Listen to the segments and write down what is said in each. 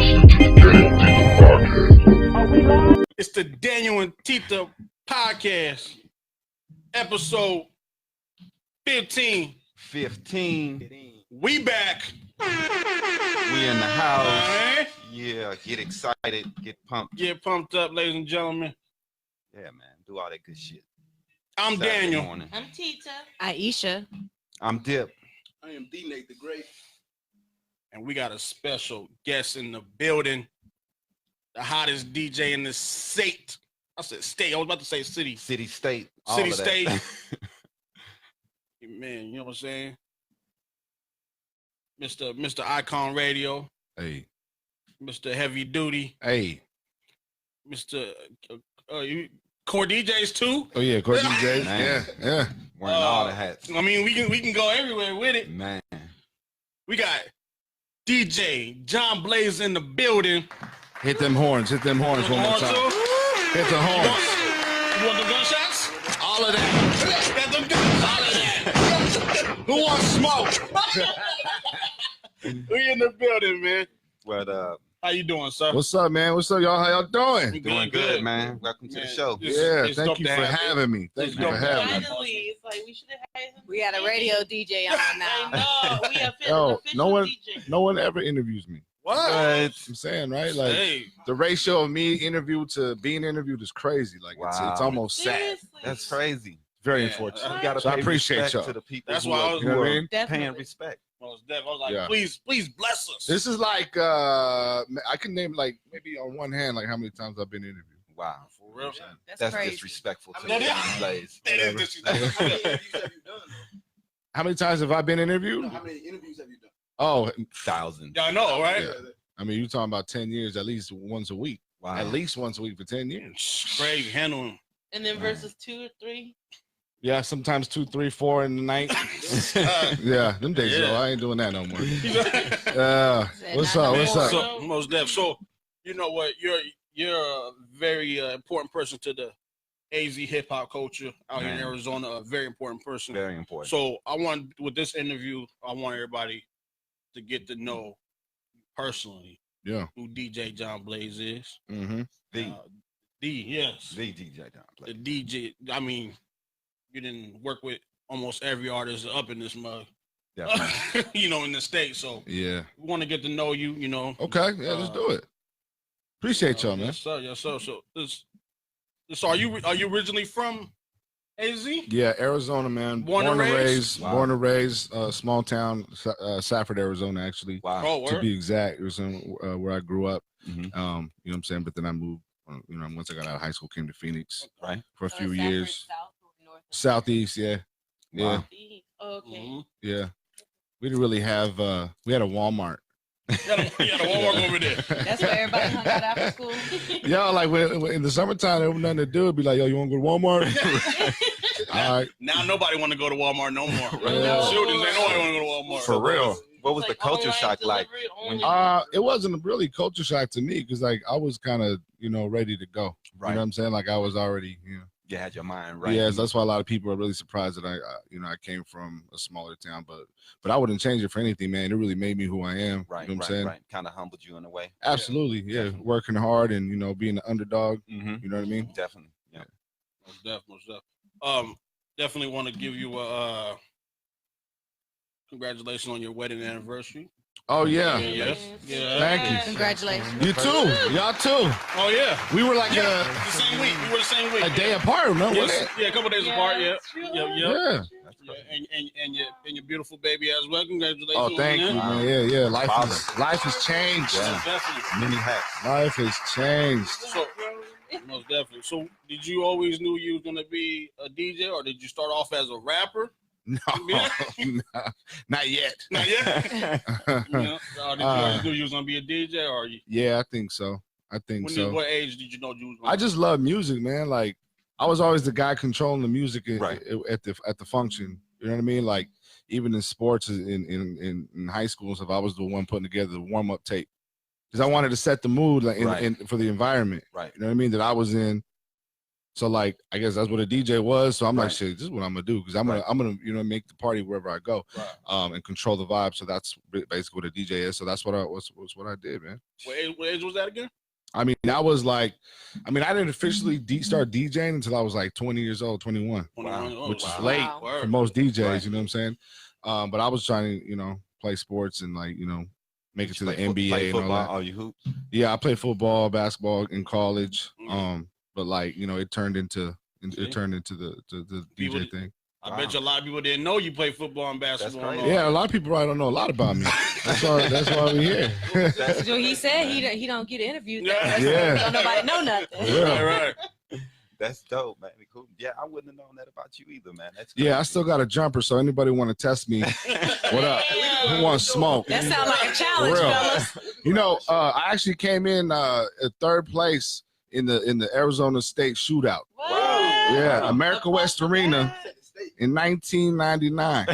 listening to the DanYo&Tita podcast. It's the DanYo&Tita podcast, episode 15. 15. We back. We in the house. Alright. Yeah, get excited, get pumped. Get pumped up, ladies and gentlemen. Yeah, man, do all that good shit. I'm Saturday Daniel. morning. I'm Tita. Aisha. I'm Dip. I am D-Nate the Great. And we got a special guest in the building. The hottest DJ in the state. I said state. I was about to say city. City, state, all City, of that. state. Man, you know what I'm saying? Mr. Icon Radio. Hey. Mr. Heavy Duty. Hey. Mr. Core DJs too. Oh yeah, Core DJs. Man. Yeah. Wearing all the hats. I mean, we can go everywhere with it. Man. We got DJ John Blaze in the building. Hit them horns. Hit them horns one more time. Hit the horns. You want the gunshots? All of that. Got them guns. All of that. Who wants smoke? We in the building, man. What up? How you doing, sir? What's up, man? What's up, y'all? How y'all doing? Doing good, man. Welcome to the show. Yeah, it's thank dope you to for have having me. Thank It's you for dope to having me. have Finally, it's like we should have had him. We got a radio DJ on now. I know. We have Yo, an official no one- DJ. No one ever interviews me. What? I'm saying, right? Like Hey, the ratio of me interviewed to being interviewed is crazy. Like it's Wow. almost sad. Seriously. That's crazy. Very Yeah. unfortunate. Uh, You gotta So I pay appreciate respect y'all. to the people That's who why I are, was- You know what I mean? paying Definitely. respect. I was like, Yeah. please bless us. This is like I can name like maybe on one hand like how many times I've been interviewed. Wow. For real. That's crazy. disrespectful to I mean, the that- Blaze. That is disrespectful. How many interviews have you done? How many times have I been interviewed? How many interviews have you done? Oh, Thousands. Y'all know, right? Yeah. I mean, you talking about 10 years, at least once a week. Wow. At least once a week for 10 years. Crazy handling. And then versus 2 or 3. Yeah, sometimes 2, 3, 4 in the night. Yeah, them days Yeah. though. I ain't doing that no more. Said What's not up? no What's more. up? So, most def. So, you know what? You're a very important person to the AZ hip hop culture out here in Man. Arizona. A very important person. Very important. So, I want with this interview, I want everybody to get to know personally Yeah. who DJ John Blaze is. Mm-hmm. the Yes, DJ John the Blaze. DJ. I mean, you didn't work with almost every artist up in this mug, Definitely. you know, in the state. So Yeah. we want to get to know you. You know. Okay. Yeah, let's do it. Appreciate y'all, man. Yes, sir. Yes, sir. So this are you originally from AZ? Yeah, Arizona, man. Born and raised? Wow. Born and raised, small town, Safford, Arizona, actually. Wow. Oh, To word. be exact, it was in, where I grew up. Mhm. You know what I'm saying? But then I moved, once I got out of high school, came to Phoenix Right. for a So few is Safford years. South or North? Southeast, yeah. Yeah, Wow. Oh, okay. Mhm. yeah. We didn't really have, we had a Walmart. You got a Walmart over there. That's where everybody hung out after school. Yeah, like when in the summertime, there was nothing to do. It'd be like, yo, you want to go to Walmart? All right. Now nobody want to go to Walmart no more. No. Shootings, ain't nobody want to go to Walmart. For real. What was the Like culture online shock like? delivery when you- only. It wasn't really culture shock to me because like I was kind of, ready to go. You Right. know what I'm saying? Like I was already, You had your mind right. Yes, that's why a lot of people are really surprised that I came from a smaller town, but I wouldn't change it for anything, man. It really made me who I am. Right. You know what I'm Right. saying? Right. Kind of humbled you in a way. Absolutely, yeah. Definitely. Working hard and being an underdog. Mm-hmm. You know what I mean? Definitely. Yeah. Most def. Definitely want to give you a congratulations on your wedding anniversary. Oh yeah. Yes. Yeah. Thank you. Congratulations. You too. Y'all too. Oh yeah. We were like The same week. We were the same week. a day apart, no? Yes. wasn't it? Yeah, a couple days apart. Yeah. Yeah. Yeah. That's Yeah, great. and your beautiful baby as well. Congratulations. Oh, thank you, on that. man. Yeah. Life Father. has changed. Yeah. Definitely. Many hats. Life has changed. So, most definitely. So, did you always knew you was gonna be a DJ, or did you start off as a rapper? No, Yeah. no, not yet. Not yet. You know? Or did you always knew you was gonna be a DJ, or you, Yeah, I think so. what age did you know you was gonna I just love music, man. Like I was always the guy controlling the music Right. at the function. You know what I mean? Like even in sports in high school and stuff, I was the one putting together the warm up tape because I wanted to set the mood like Right. for the environment. Right. You know what I mean? That I was in. So like, I guess that's what a DJ was. So I'm like, Right. shit, this is what I'm gonna do because I'm Right. gonna make the party wherever I go, Right. and control the vibe. So that's basically what a DJ is. So that's what I did, man. What age was that again? I mean, I was like, I didn't officially start DJing until I was like 20 years old, 21, Oh, which is wow. late Wow. for Word. most DJs. Right. You know what I'm saying? But I was trying to, play sports and like, make it to the NBA Play and all football. that. Oh, you hoops? Yeah, I played football, basketball in college. Mhm. But like, it turned into See? the People- DJ thing. I bet you a lot of people didn't know you play football and basketball. crazy. and all Yeah, a lot of people probably don't know a lot about me. That's why we're here. That's what he said. He don't get interviewed. Yeah. Yeah. Don't nobody know nothing. Yeah. Right. That's dope, man. Cool. Yeah, I wouldn't have known that about you either, man. That's Yeah, I crazy. still got a jumper, so anybody want to test me? What up? Who wants smoke? That sounds like a challenge, For real. fellas. I actually came in at third place in the Arizona State shootout. Yeah, America West Arena in 1999.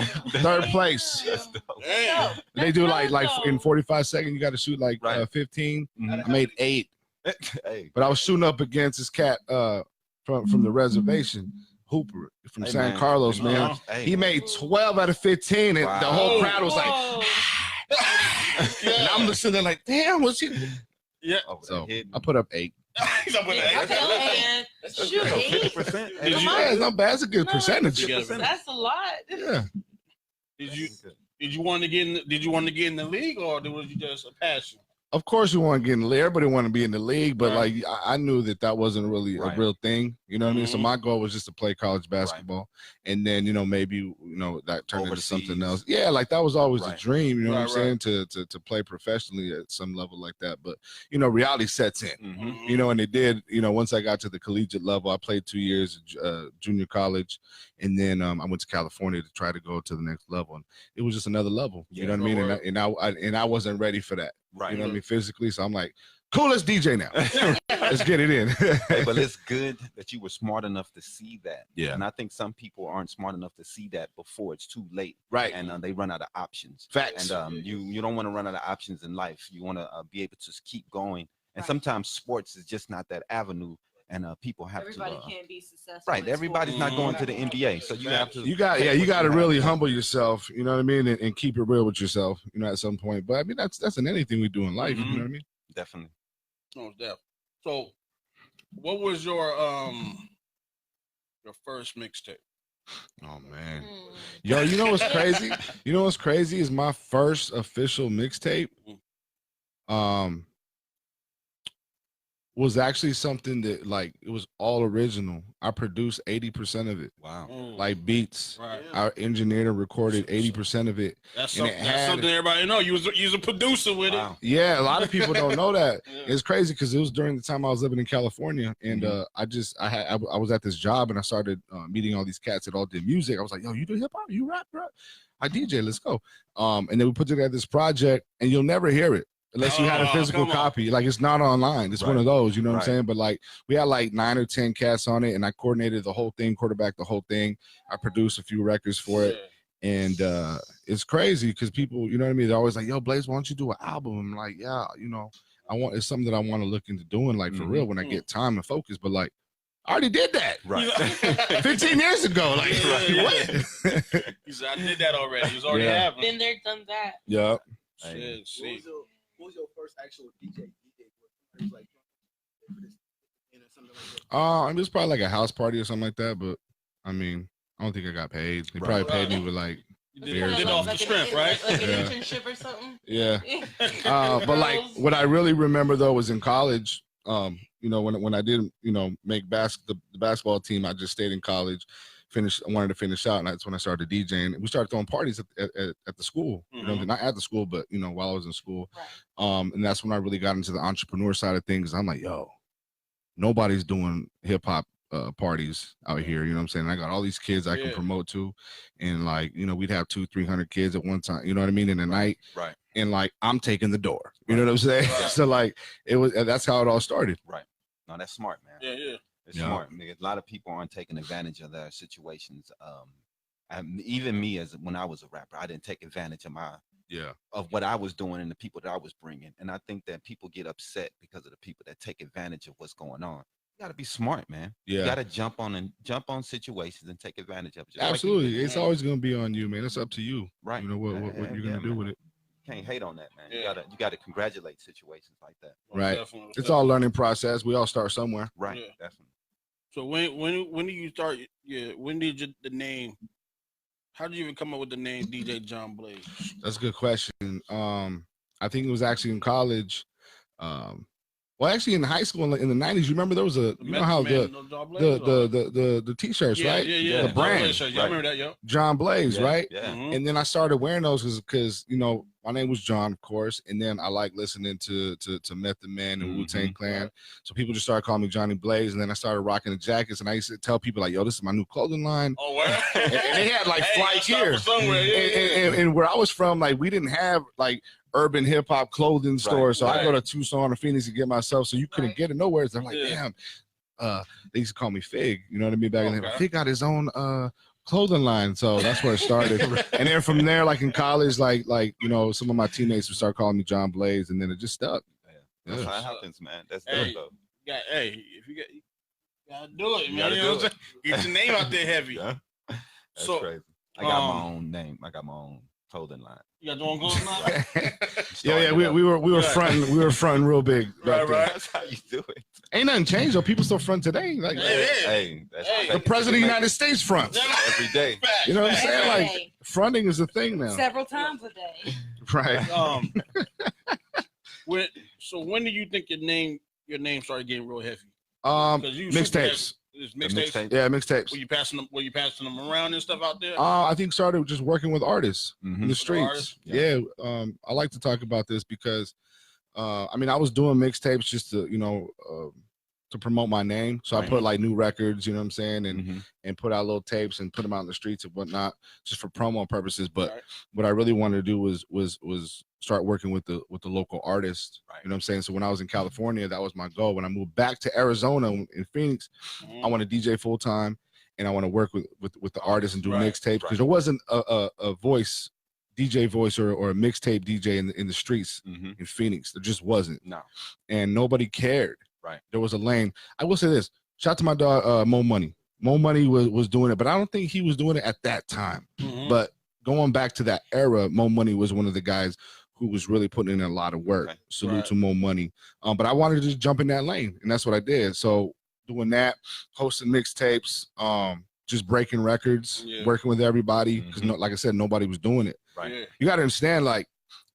Third place. That's dope. Damn. They do like in 45 seconds, you got to shoot like Right. 15. Mhm. I made 8, Hey, but I was shooting up against this cat from the reservation, Hooper from hey, San Carlos, man. Uh-huh. Hey, He made 12 out of 15, and Wow. the whole crowd was like, Whoa. and I'm listening there like, damn, what's he? Yeah. over So that hidden. I put up 8. He's up with Yeah, that. okay. Man, That's shoot, good. eight. 50%. Did you- Yeah, it's not bad. It's a good No, percentage. Together. That's a lot. Yeah. Did you want to get in the league, or was you just a passion? Of course, you want to get in the league. Everybody want to be in the league, but Right. like I knew that wasn't really Right. a real thing. You know what I mean? So Mhm. my goal was just to play college basketball, and then maybe that turned into something else. Overseas. Yeah, like that was always Right. the dream. You know what I'm Right, saying? To play professionally at some level like that. But reality sets in. Mhm. And it did. Once I got to the collegiate level, I played 2 years junior college, and then I went to California to try to go to the next level. And it was just another level. You Yeah. know what I mean? Word. And I wasn't ready for that. Right. You know what I mean? Physically. So I'm like, cool, let's DJ now. Let's get it in. Hey, but it's good that you were smart enough to see that. Yeah. And I think some people aren't smart enough to see that before it's too late, Right. and they run out of options. Facts. And you don't want to run out of options in life. You want to be able to just keep going. And Right. sometimes sports is just not that avenue, and people have Everybody to. can't be successful. Right. in Everybody's sports. not going to the NBA, so you have to. You got to really humble yourself, you know what I mean, and keep it real with yourself, at some point. But I mean that's in anything we do in life, you know what I mean? Definitely. Oh, definitely. So, what was your first mixtape? Oh man. Mm. Yo, you know what's crazy? You know what's crazy is my first official mixtape was actually something that like it was all original. I produced 80% of it. Wow. Like beats. Right. I engineered and recorded 80% of it. That's And something. it That's had- something everybody know. You was a producer with Wow. Yeah, a lot of people don't know that. it. It's crazy because it was during the time I was living in California, and I was at this job, and I started meeting all these cats that all did music. I was like, "Yo, you do hip hop? You rap, bro? I DJ. Let's go." And then we put together this project, and you'll never hear it unless you had a Oh, physical come on. copy. Like it's not online. It's one Right. of those. You know what I'm Right. saying? But like we had like 9 or 10 cats on it, and I coordinated the whole thing, quarterbacked the whole thing. I produced a few records for it. And it's crazy because people, you know what I mean? They're always like, "Yo, Blaze, why don't you do an album?" I'm like, "Yeah, it's something that I want to look into doing, like for real, when I get time and focus." But like, I already did that Right. 15 years ago. Like, Yeah. what? He said, "I did that already. It was already Yeah. happening." Been there, done that. Yeah. Hey. Shit, see. What was your first actual DJ? It was like for this or something like that. I mean, it's probably like a house party or something like that. But I mean, I don't think I got paid. They probably paid me with like, You Beers. did off the Like strength, right? Like an Yeah. internship or something. yeah. But like, what I really remember though was in college. When I didn't, make the basketball team, I just stayed in college. I wanted to finish out, and that's when I started DJing. And we started throwing parties at the school. Mhm. Not at the school, but while I was in school. Right. And that's when I really got into the entrepreneur side of things. I'm like, yo, nobody's doing hip hop parties out here. You know what I'm saying? And I got all these kids I can Yeah. promote to, and like, we'd have 200-300 kids at one time. You know what I mean? In a night, Right. and like I'm taking the door. You know what I'm saying? Right. So like that's how it all started. No, that's smart, man. Yeah. It's Yeah. smart. I mean, a lot of people aren't taking advantage of their situations. Even me, as when I was a rapper, I didn't take advantage Yeah. of what I was doing and the people that I was bringing. And I think that people get upset because of the people that take advantage of what's going on. You gotta be smart, man. Yeah. You gotta jump on situations and take advantage of it. Just like you Absolutely. did. It's always gonna be on you, man. It's up to you. Right. You know what you're gonna do man. with it. Can't hate on that, man. Yeah. You gotta congratulate situations like that. Right. Definitely. It's all learning process. We all start somewhere. Right. Yeah. Definitely. So when do you start? Yeah, when did the name? How did you even come up with the name DJ John Blaze? That's a good question. I think it was actually in college. Well, actually in high school in the 90s, you remember there was a you know how the t-shirts, yeah, right? yeah, The brand, Blaze shirt. Yeah, I remember that, yo. John Blaze, Yeah, right? Yeah. Mhm. And then I started wearing those because you know my name was John, of course, and then I like listening to Method Man and Wu-Tang Clan, Right. so people just started calling me Johnny Blaze, and then I started rocking the jackets, and I used to tell people like, "Yo, this is my new clothing line." Oh, wow. And they had like Hey, I flights stopped here. for somewhere. Yeah, And where I was from, like we didn't have like urban hip hop clothing stores, so I go to Tucson or Phoenix to get myself. So you couldn't get it nowhere. So I'm like, Yeah. damn. They used to call me Fig. You know what I mean? Back in the day, Okay. Fig got his own clothing line, so that's where it started. And then from there, like in college, like you know, some of my teammates would start calling me John Blaze, and then it just stuck. That's Yeah. how it happens, man. That's Hey. dope, hey, if you gotta do it, You man. gotta You know do what I'm saying? Get your name out there heavy. though. Yeah. That's So, crazy. I got my own name. I got my own clothing line. You got your own clothes now? Yeah. We were Right. fronting real big. back then. Right. That's how you do it. Ain't nothing changed though. People still front today. Like Hey, that's Hey. the president of the United States fronts. every day. Facts. You know what I'm saying? Every Like day. fronting is a thing now. Several times a day. Right. When do you think your name started getting real heavy? You Mixtapes. It's The mixtapes. mixtape. Yeah, mixtapes. Were you passing them around and stuff out there? I think started just working with artists Mhm. in the streets. artists? Yeah. I like to talk about this because I mean I was doing mixtapes just to, you know, to promote my name. So I Right. put like new records, you know what I'm saying, and Mhm. put out little tapes and put them out in the streets and whatnot, just for promo purposes. But Right. what I really wanted to do was start working with the local artists. Right. You know what I'm saying? So when I was in California, that was my goal. When I moved back to Arizona in Phoenix, Mhm. I want to DJ full time and I want to work with the artists and do Right, mixtapes because right. there wasn't a voice, DJ voice or a mixtape DJ in the streets Mhm. in Phoenix. There just wasn't, No. and nobody cared. Right. There was a lane. I will say this: shout out to my dog Mo Money. Mo Money was doing it, but I don't think he was doing it at that time. Mhm. But going back to that era, Mo Money was one of the guys who was really putting in a lot of work. Okay. Salute Right. to Mo Money. But I wanted to just jump in that lane, and that's what I did. So doing that, hosting mixtapes, just breaking records, Yeah. working with everybody because, Mhm. like I said, nobody was doing it. Right. Yeah. You got to understand, like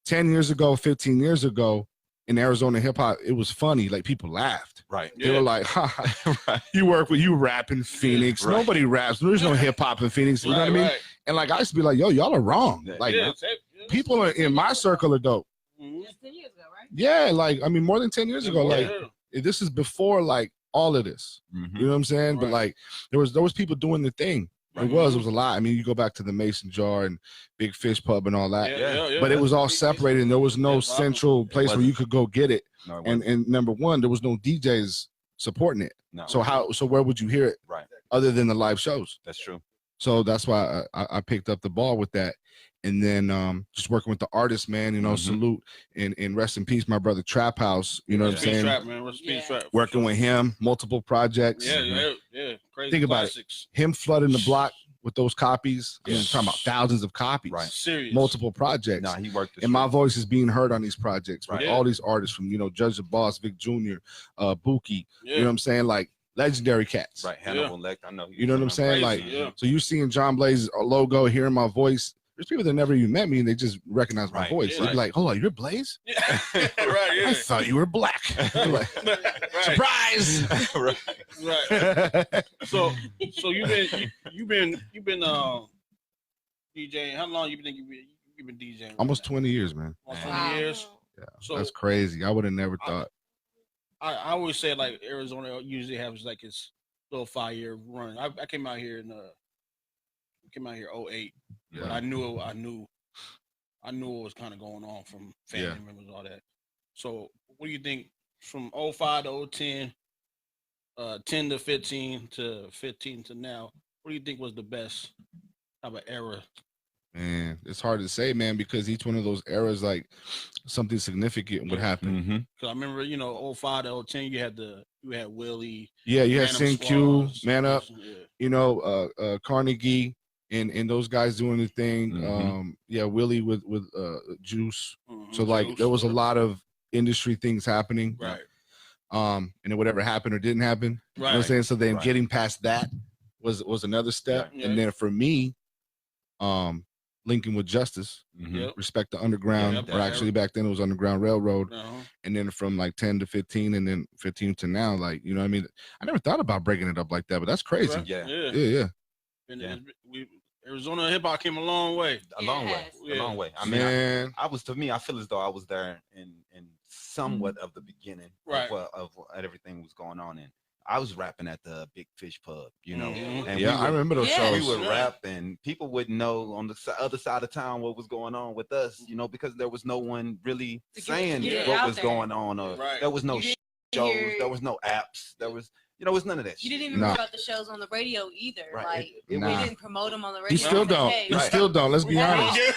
10 years ago, 15 years ago, in Arizona hip hop, it was funny. Like people laughed. Right. They were like, "Ha, Right. you rap in Phoenix. Right. Nobody raps. There's no hip hop in Phoenix." You know what I mean? Right. And like I used to be like, "Yo, y'all are wrong." Yeah. Like Yeah, people in my circle are dope. Mhm. Just 10 years ago, right? Yeah, like I mean, more than 10 years ago. Like Yeah. this is before like all of this. Mhm. You know what I'm saying? But Right. like there was people doing the thing. Right. It was a lot. I mean, you go back to the Mason Jar and Big Fish Pub and all that. Yeah. But it was all separated, and there was no Yeah, central place where wasn't. you could go get it. No, it And wasn't. number one, there was no DJs supporting it. No. So where would you hear it Right. other than the live shows? That's true. So that's why I picked up the ball with that. And then just working with the artists, man, you know, Mhm. salute and rest in peace, my brother Trap House. You know what I'm Speed saying? Trap, man. Speed Yeah. Trap. Working with him, multiple projects. Yeah. Crazy Think about it. classics. Him flooding the block with those copies. I mean, I'm talking about thousands of copies. Right. Serious. Multiple projects. No, he worked. The And my streets. voice is being heard on these projects with Right. all these artists from, you know, Judge the Boss, Vic Jr., Buki, Yeah. you know what I'm saying? Like legendary cats. Right. Hannibal Lecter. I know. You know what I'm saying? Crazy, Like, yeah. so you seeing John Blaze's logo, hearing my voice. There's people that never even met me and they just recognize my Right, voice. yeah, They'd be right. like, hold on, you're Blaze? Yeah. Right. Yeah. I thought you were black. I'm like, Right. surprise. right. Right. So you've been DJing. How long you been DJing? Almost 20 years, man. Almost Wow. 20 years. Yeah, So that's crazy. I would have never thought. I always say like Arizona usually has like its little 5-year run. I came out here in 08. But Yeah. I knew what was kind of going on from family Yeah. members, all that. So what do you think from 05 to 010, 10 to 15 to 15 to now? What do you think was the best type of era Man, it's hard to say, man, because each one of those eras, like something significant would happen. Mm-hmm. Cause I remember, 05 to 010, you had Willie. Yeah, you had Random Sin-Q, Squads, Man Up, Yeah. Carnegie, and those guys doing the thing. Mhm. Yeah, Willie with Juice. Mhm, So like Juice, there was a yeah. lot of industry things happening. Right. And then whatever happened or didn't happen. You know what I'm Right. saying? So then Right. getting past that was another step. Yeah. And then for me, linking with Justice, Mm-hmm. Yep. Respect the Underground, Yep, or actually back then it was Underground Railroad. Uh-huh. And then from like 10 to 15 and then 15 to now, like, you know what I mean? I never thought about breaking it up like that, but that's crazy. Right. Yeah. Yeah. Yeah. And Yeah. Arizona hip hop came a long way. A Yeah, long it way. has. A Yeah. long way. I mean, Man. I was, to me, I feel as though I was there in somewhat of the beginning Right. of what everything was going on. And I was rapping at the Big Fish Pub, you know. Mhm. And Yeah, I remember those Yeah. we shows. would Yeah. rap, and people wouldn't know on the other side of town what was going on with us, you know, because there was no one really To get- saying get it what out was there. going on, or Right. there was no You didn't shows, hear- there was no apps, there was, you know, it was none of that You shit. didn't even Nah. hear about the shows on the radio either. Right. Like It Nah. we didn't promote them on the radio. You still Like, don't. hey, You Right. still don't. Let's be Right. honest.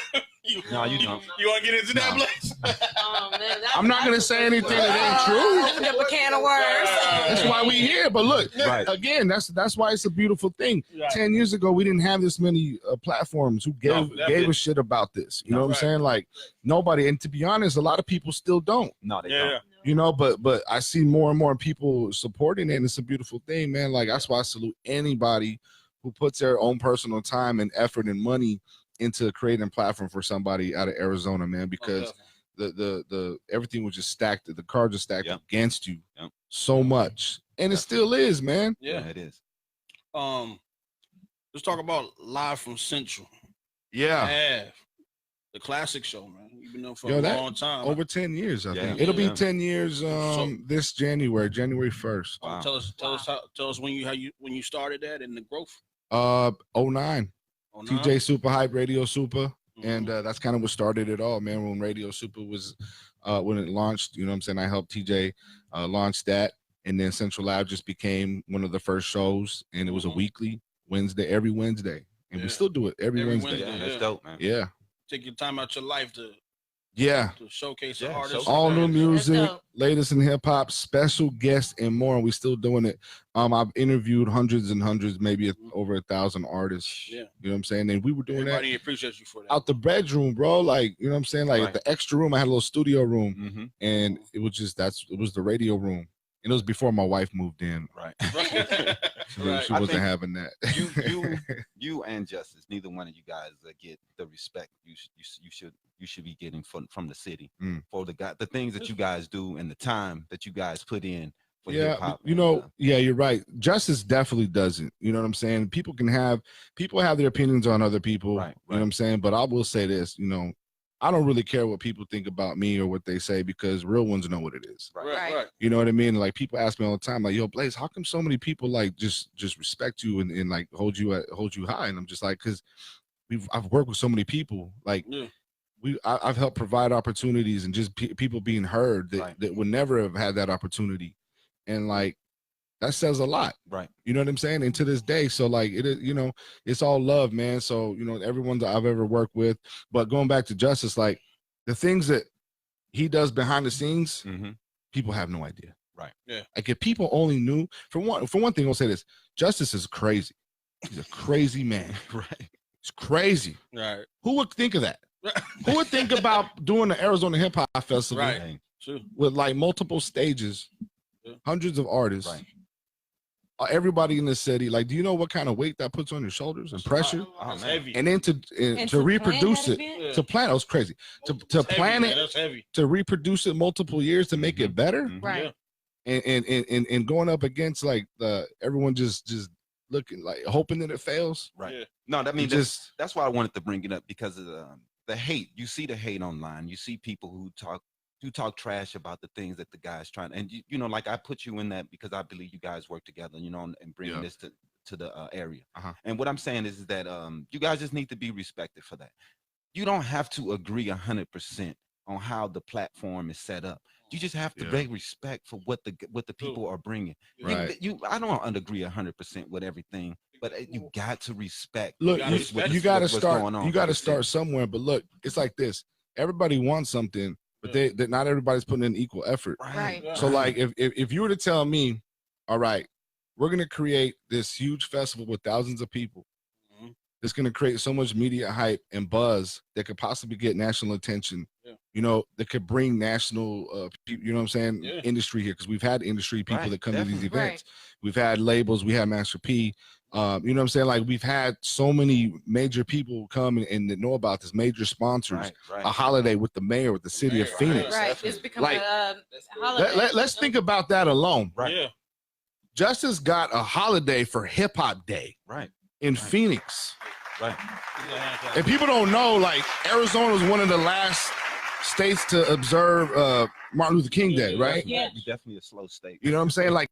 you, No, you don't. You want to get into that, No. Blaze? Oh, man, I'm not gonna say anything that ain't true. Opened up a can of worms. That's why we here. But look, Right. again, that's why it's a beautiful thing. Right. 10 years ago, we didn't have this many platforms who No, gave definitely. a shit about this. You know what Right. I'm saying? Like nobody. And to be honest, a lot of people still don't. No, they Yeah. don't. You know, but I see more and more people supporting it, and it's a beautiful thing, man. Like that's why I salute anybody who puts their own personal time and effort and money into creating a platform for somebody out of Arizona, man, because the everything was just stacked, the cards are stacked Yep. against you Yep. so much. And it still is, man. Yeah. It is. Let's talk about Live from Central. Yeah. Have the classic show, man. You've been there for Yo, a that- long time. Over 10 years, I Yeah. think. It'll be Yeah. 10 years this January 1st. Wow. Tell us when you started that and the growth. 09. Oh, TJ Super Hype, Radio Super. Mhm. And that's kind of what started it all, man. When Radio Super was when it launched, you know what I'm saying? I helped TJ launch that. And then Central Lab just became one of the first shows, and it was a Mhm. weekly every Wednesday. And we Yeah. still do it every Every Wednesday. Wednesday. Yeah, that's Yeah. dope, man. Yeah. Take your time out your life to showcase the Yeah, artists. so- All new and- music, dope. latest in hip hop, special guests, and more. And we still doing it. I've interviewed hundreds and hundreds, maybe over 1,000 artists. Yeah. You know what I'm saying? And we were doing that Everybody appreciates you for that. out the bedroom, bro. Like, you know what I'm saying? Like Right. the extra room, I had a little studio room, Mm-hmm. and it was just it was the radio room. And it was before my wife moved in. Right. She Right. I wasn't think having that. You and Justice, neither one of you guys get the respect you should be getting from the city for the things that you guys do and the time that you guys put in for Yeah, hip-hop. you know, yeah, you're right. Justice definitely doesn't. You know what I'm saying? People have their opinions on other people. Right, You know what I'm saying? But I will say this, you know, I don't really care what people think about me or what they say, because real ones know what it is. Right. You know what I mean? Like people ask me all the time, like, yo, Blaze, how come so many people like just respect you and like hold you high? And I'm just like, because I've worked with so many people. Like Yeah. I've helped provide opportunities and just people being heard that, Right. that would never have had that opportunity. And like that says a lot. Right. You know what I'm saying? And to this day, so like it is, you know, it's all love, man. So, you know, everyone that I've ever worked with. But going back to Justice, like the things that he does behind the scenes, Mm-hmm. people have no idea. Right. Yeah. Like if people only knew, for one thing, I'll say this: Justice is crazy. He's a crazy man. Right. It's crazy. Right. Who would think of that? Who would think about doing the Arizona Hip Hop Festival Right. Dang. True. with like multiple stages, Yeah. hundreds of artists, Right. Everybody in the city? Like, do you know what kind of weight that puts on your shoulders and pressure? Oh, That's man. heavy. And then to reproduce it, Yeah. to plan it was crazy. To It's heavy, plan man. it, That's heavy. to reproduce it multiple years to make it better, Mhm. Right. and going up against like everyone just looking like hoping that it fails. Right. Yeah. No, that means Just that's why I wanted to bring it up, because of the hate. You see the hate online. You see people who talk trash about the things that the guys trying, and you know, like I put you in that because I believe you guys work together, you know, and bringing Yeah. this to the area. Uh-huh. And what I'm saying is that you guys just need to be respected for that. You don't have to agree 100% on how the platform is set up. You just have to Yeah. beg respect for what the people are bringing. Right. I don't agree 100% with everything But you got to respect. Look, gotta respect you got to what's start. going on You got to with the start city. somewhere. But look, it's like this. Everybody wants something, but they not everybody's putting in equal effort. Right. Yeah. So like, if you were to tell me, all right, we're gonna create this huge festival with thousands of people. Mhm. It's gonna create so much media hype and buzz that could possibly get national attention. Yeah. You know, that could bring national, you know what I'm saying, Yeah. industry here, because we've had industry people Right, that come to these definitely. events. We've had labels. We had Master P. You know what I'm saying? Like we've had so many major people come and that know about this, major sponsors. Right, right. A holiday with the mayor, with the city of Mayor, Phoenix. right. Right. It's become Like, a holiday. Let's think about that alone. Right. Yeah. Justice got a holiday for Hip Hop Day Right. in Right. Phoenix. Right. And people don't know, like, Arizona was one of the last states to observe Martin Luther King Day, right? Yeah. You're definitely a slow state. You know what I'm saying? Like,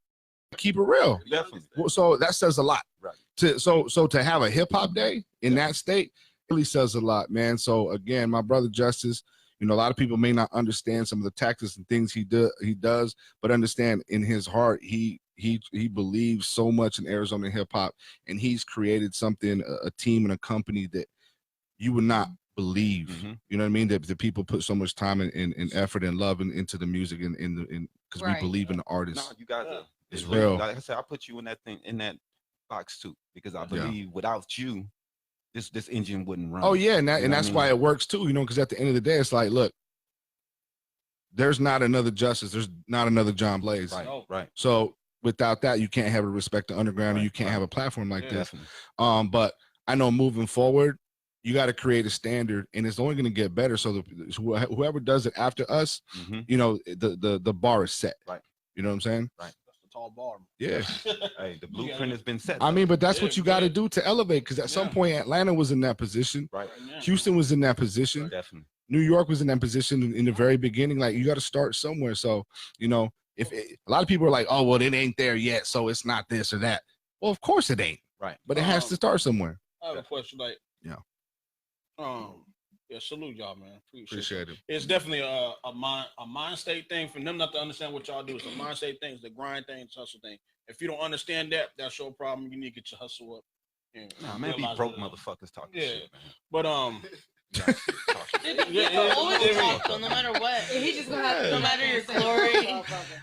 keep it real. Definitely. So that says a lot. Right. So to have a hip hop day in that state really says a lot, man. So again, my brother Justice, you know, a lot of people may not understand some of the tactics and things he does, but understand in his heart he believes so much in Arizona hip hop, and he's created something, a team and a company that you would not believe. Mhm. You know what I mean? That the people put so much time and effort and love into the music and because Right. we believe in the No, artists. you guys Yeah. are. It's really- real. Like I said, I put you in that thing, in that box too, because I Yeah. believe without you, this engine wouldn't run. Oh yeah, and You know what that's I mean? why it works too, you know, because at the end of the day, it's like, look, there's not another Justice, there's not another John Blaze. Right. No. Right. So without that, you can't have a Respect the Underground, and you Right, can't right. have a platform like Yeah. this. Definitely. But I know moving forward, you got to create a standard, and it's only going to get better. So whoever does it after us, hmm you know, the bar is set. Right. You know what I'm saying? That's the tall bar. Yeah. Hey, the blueprint has been set. I mean, but that's Yeah, what you got to yeah. do to elevate, because at some Yeah. point Atlanta was in that position, right. Houston was in that position. Definitely. New York was in that position in the very beginning. Like, you got to start somewhere. So, you know, a lot of people are like, oh, well, it ain't there yet, so it's not this or that. Well, of course it ain't. Right. But it has to start somewhere. I have a question. Like, Yeah. Yeah, salute y'all, man. Appreciate it. It's definitely a mind state thing for them not to understand what y'all do. It's a mind state thing. It's the grind thing. It's hustle thing. If you don't understand that, that's your problem. You need to get your hustle up. And Nah, man, be realize broke that, motherfuckers talking Yeah. shit, man. But They Yeah, always yeah. talk though, no matter what. He just gonna have to No matter your glory.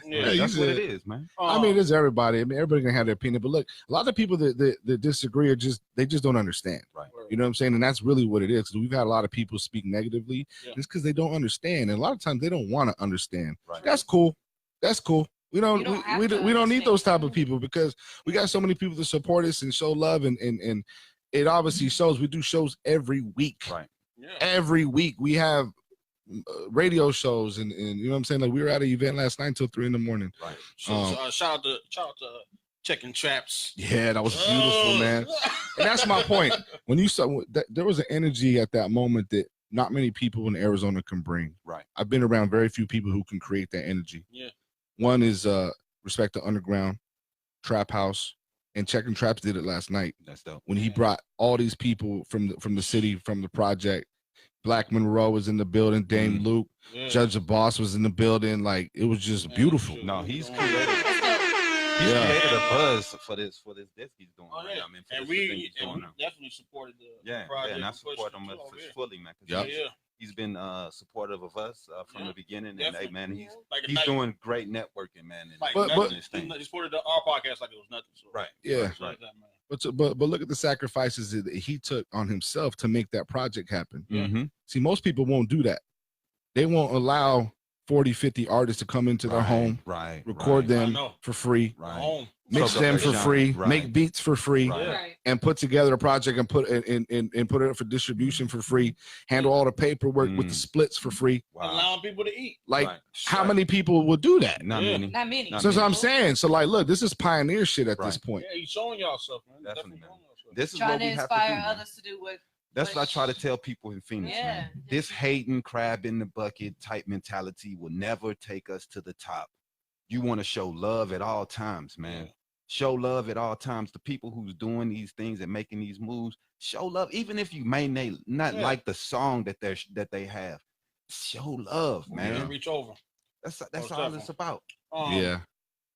yeah, you That's what said- it is, man. I mean, it's everybody. I mean, everybody can have their opinion. But look, a lot of people that disagree are just don't understand. You know what I'm saying? And that's really what it is. 'Cause we've had a lot of people speak negatively. Yeah. It's because they don't understand. And a lot of times they don't want to understand. Right. That's cool. That's cool. We don't You don't have we to don't need those type of understand. people, because we got so many people to support us and show love, and it obviously shows. We do shows every week. Right. yeah. Every week we have radio shows, and you know what I'm saying? Like, we were at an event last night until 3 a.m. Right. So, shout out to Checking Traps. Yeah, that was beautiful, Oh. man. And that's my point. When you saw that, there was an energy at that moment that not many people in Arizona can bring. Right. I've been around very few people who can create that energy. Yeah. One is Respect the Underground, Trap House, and Checking Traps did it last night That's dope. when he Yeah. brought all these people from the city, from the project. Black Monroe was in the building, Dame Mhm. Luke, Yeah. Judge the Boss was in the building. Like, it was just Man, beautiful. shit, No, we he's doing- created. He's Yeah. created a buzz for this disc he's doing. Oh, right yeah. now, I mean, for And this we thing he's doing now. definitely supported the Yeah, project. and I and pushed support it him too over here. fully, man. 'Cause Yep. Yeah, he's been supportive of us from Yeah, the beginning, and hey, definitely. man, like he's doing great networking, man. And like But- nothing. but- this thing. He supported our podcast like it was nothing. So Right. Yeah. Right. like that, man. But look at the sacrifices that he took on himself to make that project happen. Yeah. Mm-hmm. See, most people won't do that. They won't allow 40, 50 artists to come into their home, Right. record right, them I know. for free, Right. Home. mix So them they for shine. free, Right. make beats for free, Right. Yeah. Right. and put together a project and put it up for distribution for free. Handle all the paperwork with the splits for free. Wow. Allowing people to eat. Like, Right. how many people will do that? Not Yeah. many. Not many. Not So that's what I'm people. saying. So, like, look, this is pioneer shit at this Right. point. Yeah, he's showing y'all stuff, man. Definitely, man. showing y'all stuff. This is Trying what to we have to inspire do. man. others to do what. That's what I try to tell people in Phoenix, Yeah. man. This hating, crab in the bucket type mentality will never take us to the top. You want to show love at all times, man. Yeah. Show love at all times. The people who's doing these things and making these moves, show love. Even if you may not Yeah. like the song that they have, show love, Man, man. reach over. That's Most all definitely. it's about. Yeah.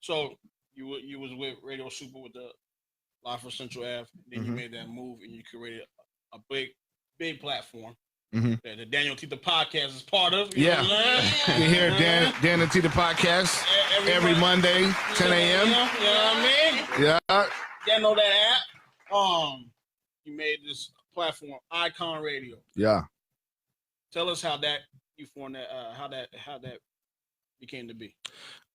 So you was with Radio Super with the Live for Central Ave. Then you Mhm. made that move and you created a big platform Mhm. that the DanYo&Tita podcast is part of. You Yeah. know what I'm saying? You hear Dan&Tita podcast every Monday, 10 a.m. You know what I mean? Yeah. Y'all know that app. You made this platform, Icon Radio. Yeah. Tell us how that you formed that, how that became to be.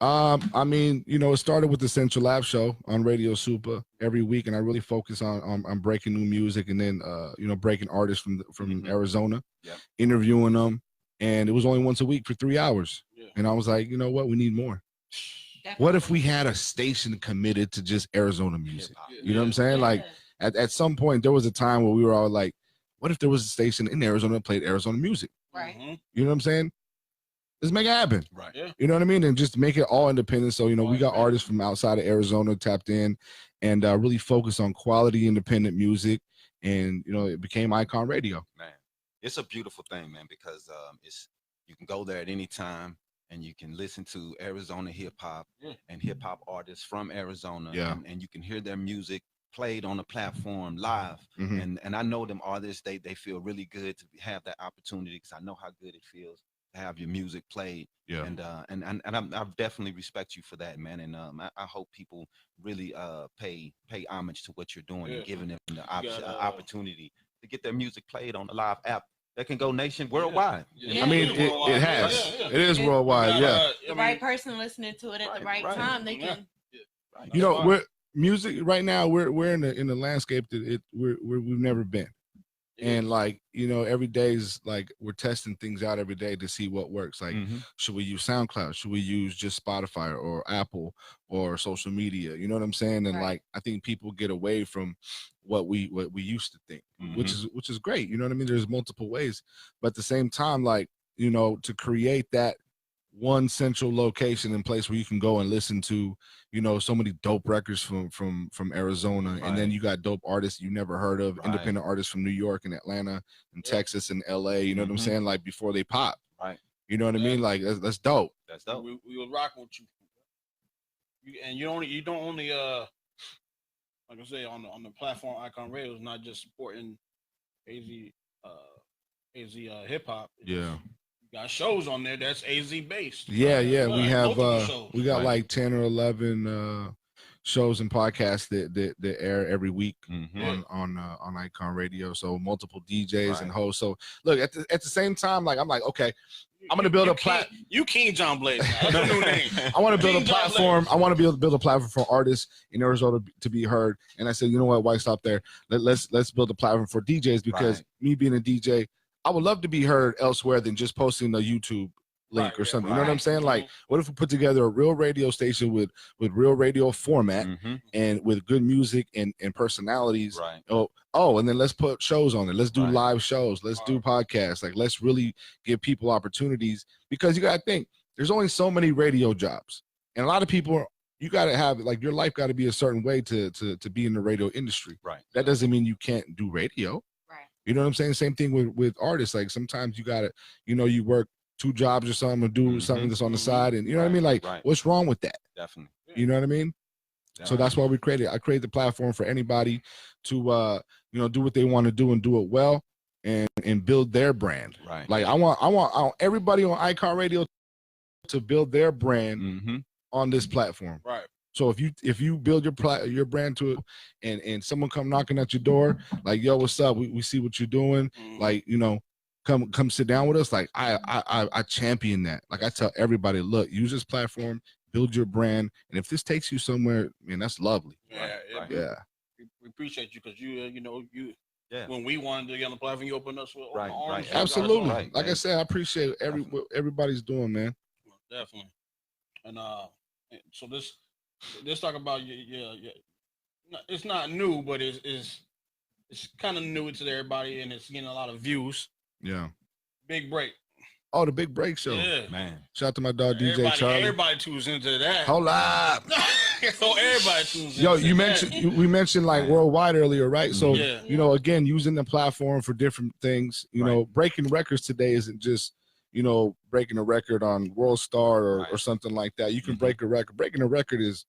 I mean, it started with the Central Lab show on Radio Super every week, and I really focus on breaking new music, and then breaking artists from Arizona, interviewing them, and it was only once a week for 3 hours. Yeah. And I was like, you know what, we need more. What if we had a station committed to just Arizona music? You know what I'm saying? Like at some point there was a time where we were all like, what if there was a station in Arizona that played Arizona music? Right. You know what I'm saying? Let's make it happen. Right. Yeah. You know what I mean? And just make it all independent. So, we got artists from outside of Arizona tapped in and really focused on quality independent music. And, it became Icon Radio. Man, it's a beautiful thing, man, because you can go there at any time and you can listen to Arizona hip hop and hip hop artists from Arizona. Yeah. And you can hear their music played on the platform live. Mhm. And I know them artists, they feel really good to have that opportunity because I know how good it feels to have your music played. Yeah. And I definitely respect you for that, man. And I hope people really pay homage to what you're doing and giving them the opportunity to get their music played on the live app that can go worldwide. I mean, it has. It is worldwide. Yeah. The right person listening to it at the right time, they can. We're music right now. We're in the landscape that we've never been. And every day is like we're testing things out every day to see what works. Like, should we use SoundCloud? Should we use just Spotify or Apple or social media? You know what I'm saying? And I think people get away from what we used to think, which is great. You know what I mean? There's multiple ways, but at the same time, to create that one central location and place where you can go and listen to so many dope records from Arizona, and then you got dope artists you never heard of, independent artists from New York and Atlanta and Texas and LA, you know what I'm saying, like before they pop, you know what I mean, like that's dope. That's dope. We will rock with you. You don't only like I say on the platform Icon Radio is not just supporting AZ hip hop. Yeah. Got shows on there that's AZ based. Yeah, we have we got Right. like 10 or 11 shows and podcasts that air every week on Icon Radio. So multiple DJs and hosts. So look, at the same time, like I'm like, okay, I'm gonna build You King John Blaze. That's a new name. I want to build King a John platform. Blaze. I want to build a platform for artists in Arizona to be heard. And I said, you know what? Why stop there? Let's build a platform for DJs because me being a DJ, I would love to be heard elsewhere than just posting a YouTube link or something. You know what I'm saying? Like, what if we put together a real radio station with real radio format and with good music and personalities? Right. And then let's put shows on it. Let's do live shows. Let's do podcasts. Like, let's really give people opportunities because you got to think there's only so many radio jobs, and a lot of people. You got to have your life got to be a certain way to be in the radio industry. Right. That doesn't mean you can't do radio. You know what I'm saying? Same thing with artists. Like sometimes you gotta, you work 2 jobs or something or do something that's on the side, and you know what I mean? Like, what's wrong with that? Definitely. You know what I mean? So that's why I created the platform for anybody to do what they want to do and do it well and build their brand. Right. Like I want everybody on Icon Radio to build their brand on this platform. Right. So if you build your brand to it and someone come knocking at your door, like, yo, what's up? We see what you're doing. Like, come sit down with us. Like I champion that. Like I tell everybody, look, use this platform, build your brand. And if this takes you somewhere, man, that's lovely. Yeah. We appreciate you because you when we wanted to get on the platform, you opened us with open arms. Absolutely. Like I said, I appreciate what everybody's doing, man. Definitely. And so let's talk about it's not new, but it's kind of new to everybody, and it's getting a lot of views. Yeah. Big Break. Oh, the Big Break show. Yeah, man. Shout out to my dog DJ Charlie. Everybody tunes into that. Hold up. So everybody tunes into Yo, that. we mentioned like worldwide earlier, right? So again, using the platform for different things. Breaking records today isn't just breaking a record on World Star or something like that. You can break a record. Breaking a record is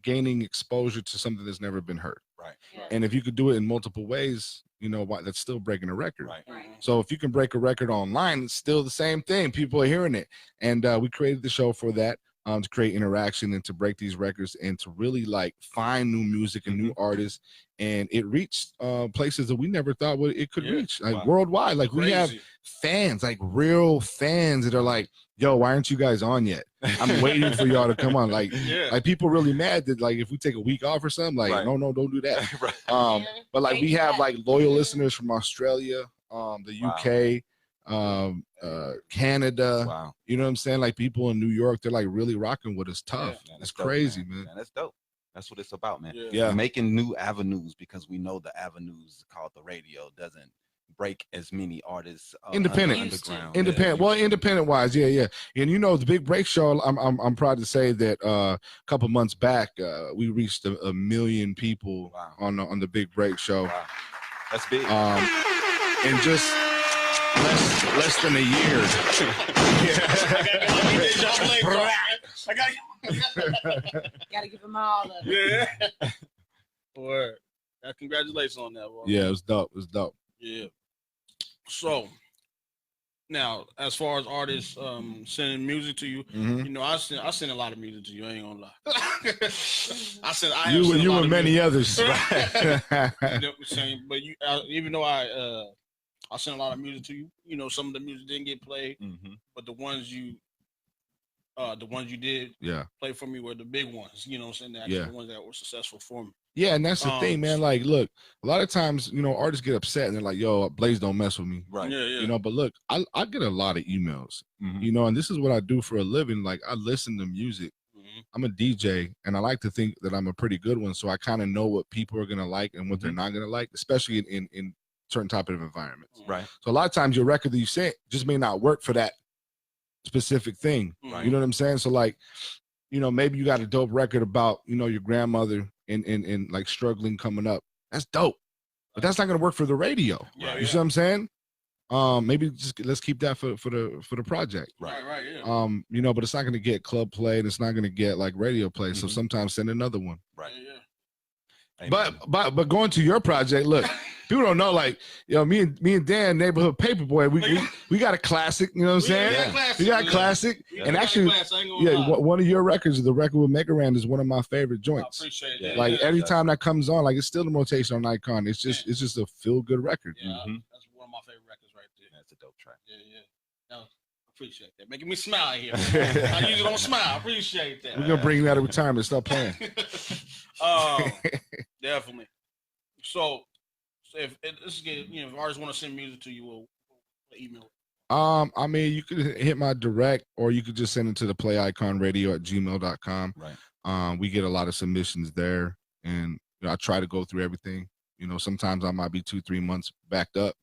gaining exposure to something that's never been heard. Right. Yeah. And if you could do it in multiple ways, you know, that's still breaking a record. Right. So if you can break a record online, it's still the same thing. People are hearing it. And we created the show for that, to create interaction and to break these records and to really like find new music and new artists. And it reached places that we never thought it could reach, like worldwide. Like we have fans, like real fans that are like, yo, why aren't you guys on yet? I'm waiting for y'all to come on. Like, like people really mad that like if we take a week off or something, like, no, don't do that. But like we have like loyal listeners from Australia, the UK, Canada. Wow. You know what I'm saying? Like people in New York, they're like really rocking with us tough. It's dope, crazy, man. That's dope. That's what it's about, man. Yeah. Making new avenues, because we know the avenues called the radio doesn't break as many artists independent. Well, independent wise, yeah. And you know, the Big Break Show, I'm proud to say that a couple months back we reached a million people on the Big Break Show. Wow. That's big. In just less than a year. Gotta give them all up. Yeah. Word. Congratulations on that one. Yeah, it was dope. It was dope. Yeah. So now, as far as artists sending music to you, you know, I send a lot of music to you. I ain't gonna lie. You and many others. You know what I'm saying? But you, even though I sent a lot of music to you, you know, some of the music didn't get played, but the ones you did play for me were the big ones. You know what I'm saying? The ones that were successful for me. Yeah, and that's the thing, man. Like, look, a lot of times, you know, artists get upset and they're like, yo, Blaze don't mess with me. Right. Yeah. You know, but look, I get a lot of emails, you know, and this is what I do for a living. Like, I listen to music. I'm a DJ, and I like to think that I'm a pretty good one. So I kind of know what people are going to like and what they're not going to like, especially in certain type of environments. Right. So a lot of times your record that you sent just may not work for that specific thing. Right. You know what I'm saying? So like, you know, maybe you got a dope record about, you know, your grandmother and like struggling coming up. That's dope. But that's not gonna work for the radio. You see what I'm saying? Maybe just let's keep that for the project. Right, yeah. You know, but it's not gonna get club play and it's not gonna get like radio play. So sometimes send another one. Right. But going to your project, look, people don't know, like, you know, me and Dan, Neighborhood Paperboy, we got a classic, you know what I'm saying? We got a classic. And actually, one of your records, the record with Megaran, is one of my favorite joints. I appreciate that. Like every time that comes on, like it's still in rotation on Icon. It's just a feel-good record. Yeah, that's one of my favorite records right there. That's a dope track. Yeah. No, appreciate that. Making me smile here. I usually don't smile. Appreciate that. We're gonna bring you out of retirement. Stop playing. Definitely. So if artists want to send music to you, we'll email. I mean, you could hit my direct, or you could just send it to the playiconradio@gmail.com. Right. We get a lot of submissions there, and you know, I try to go through everything. You know, sometimes I might be 2-3 months backed up,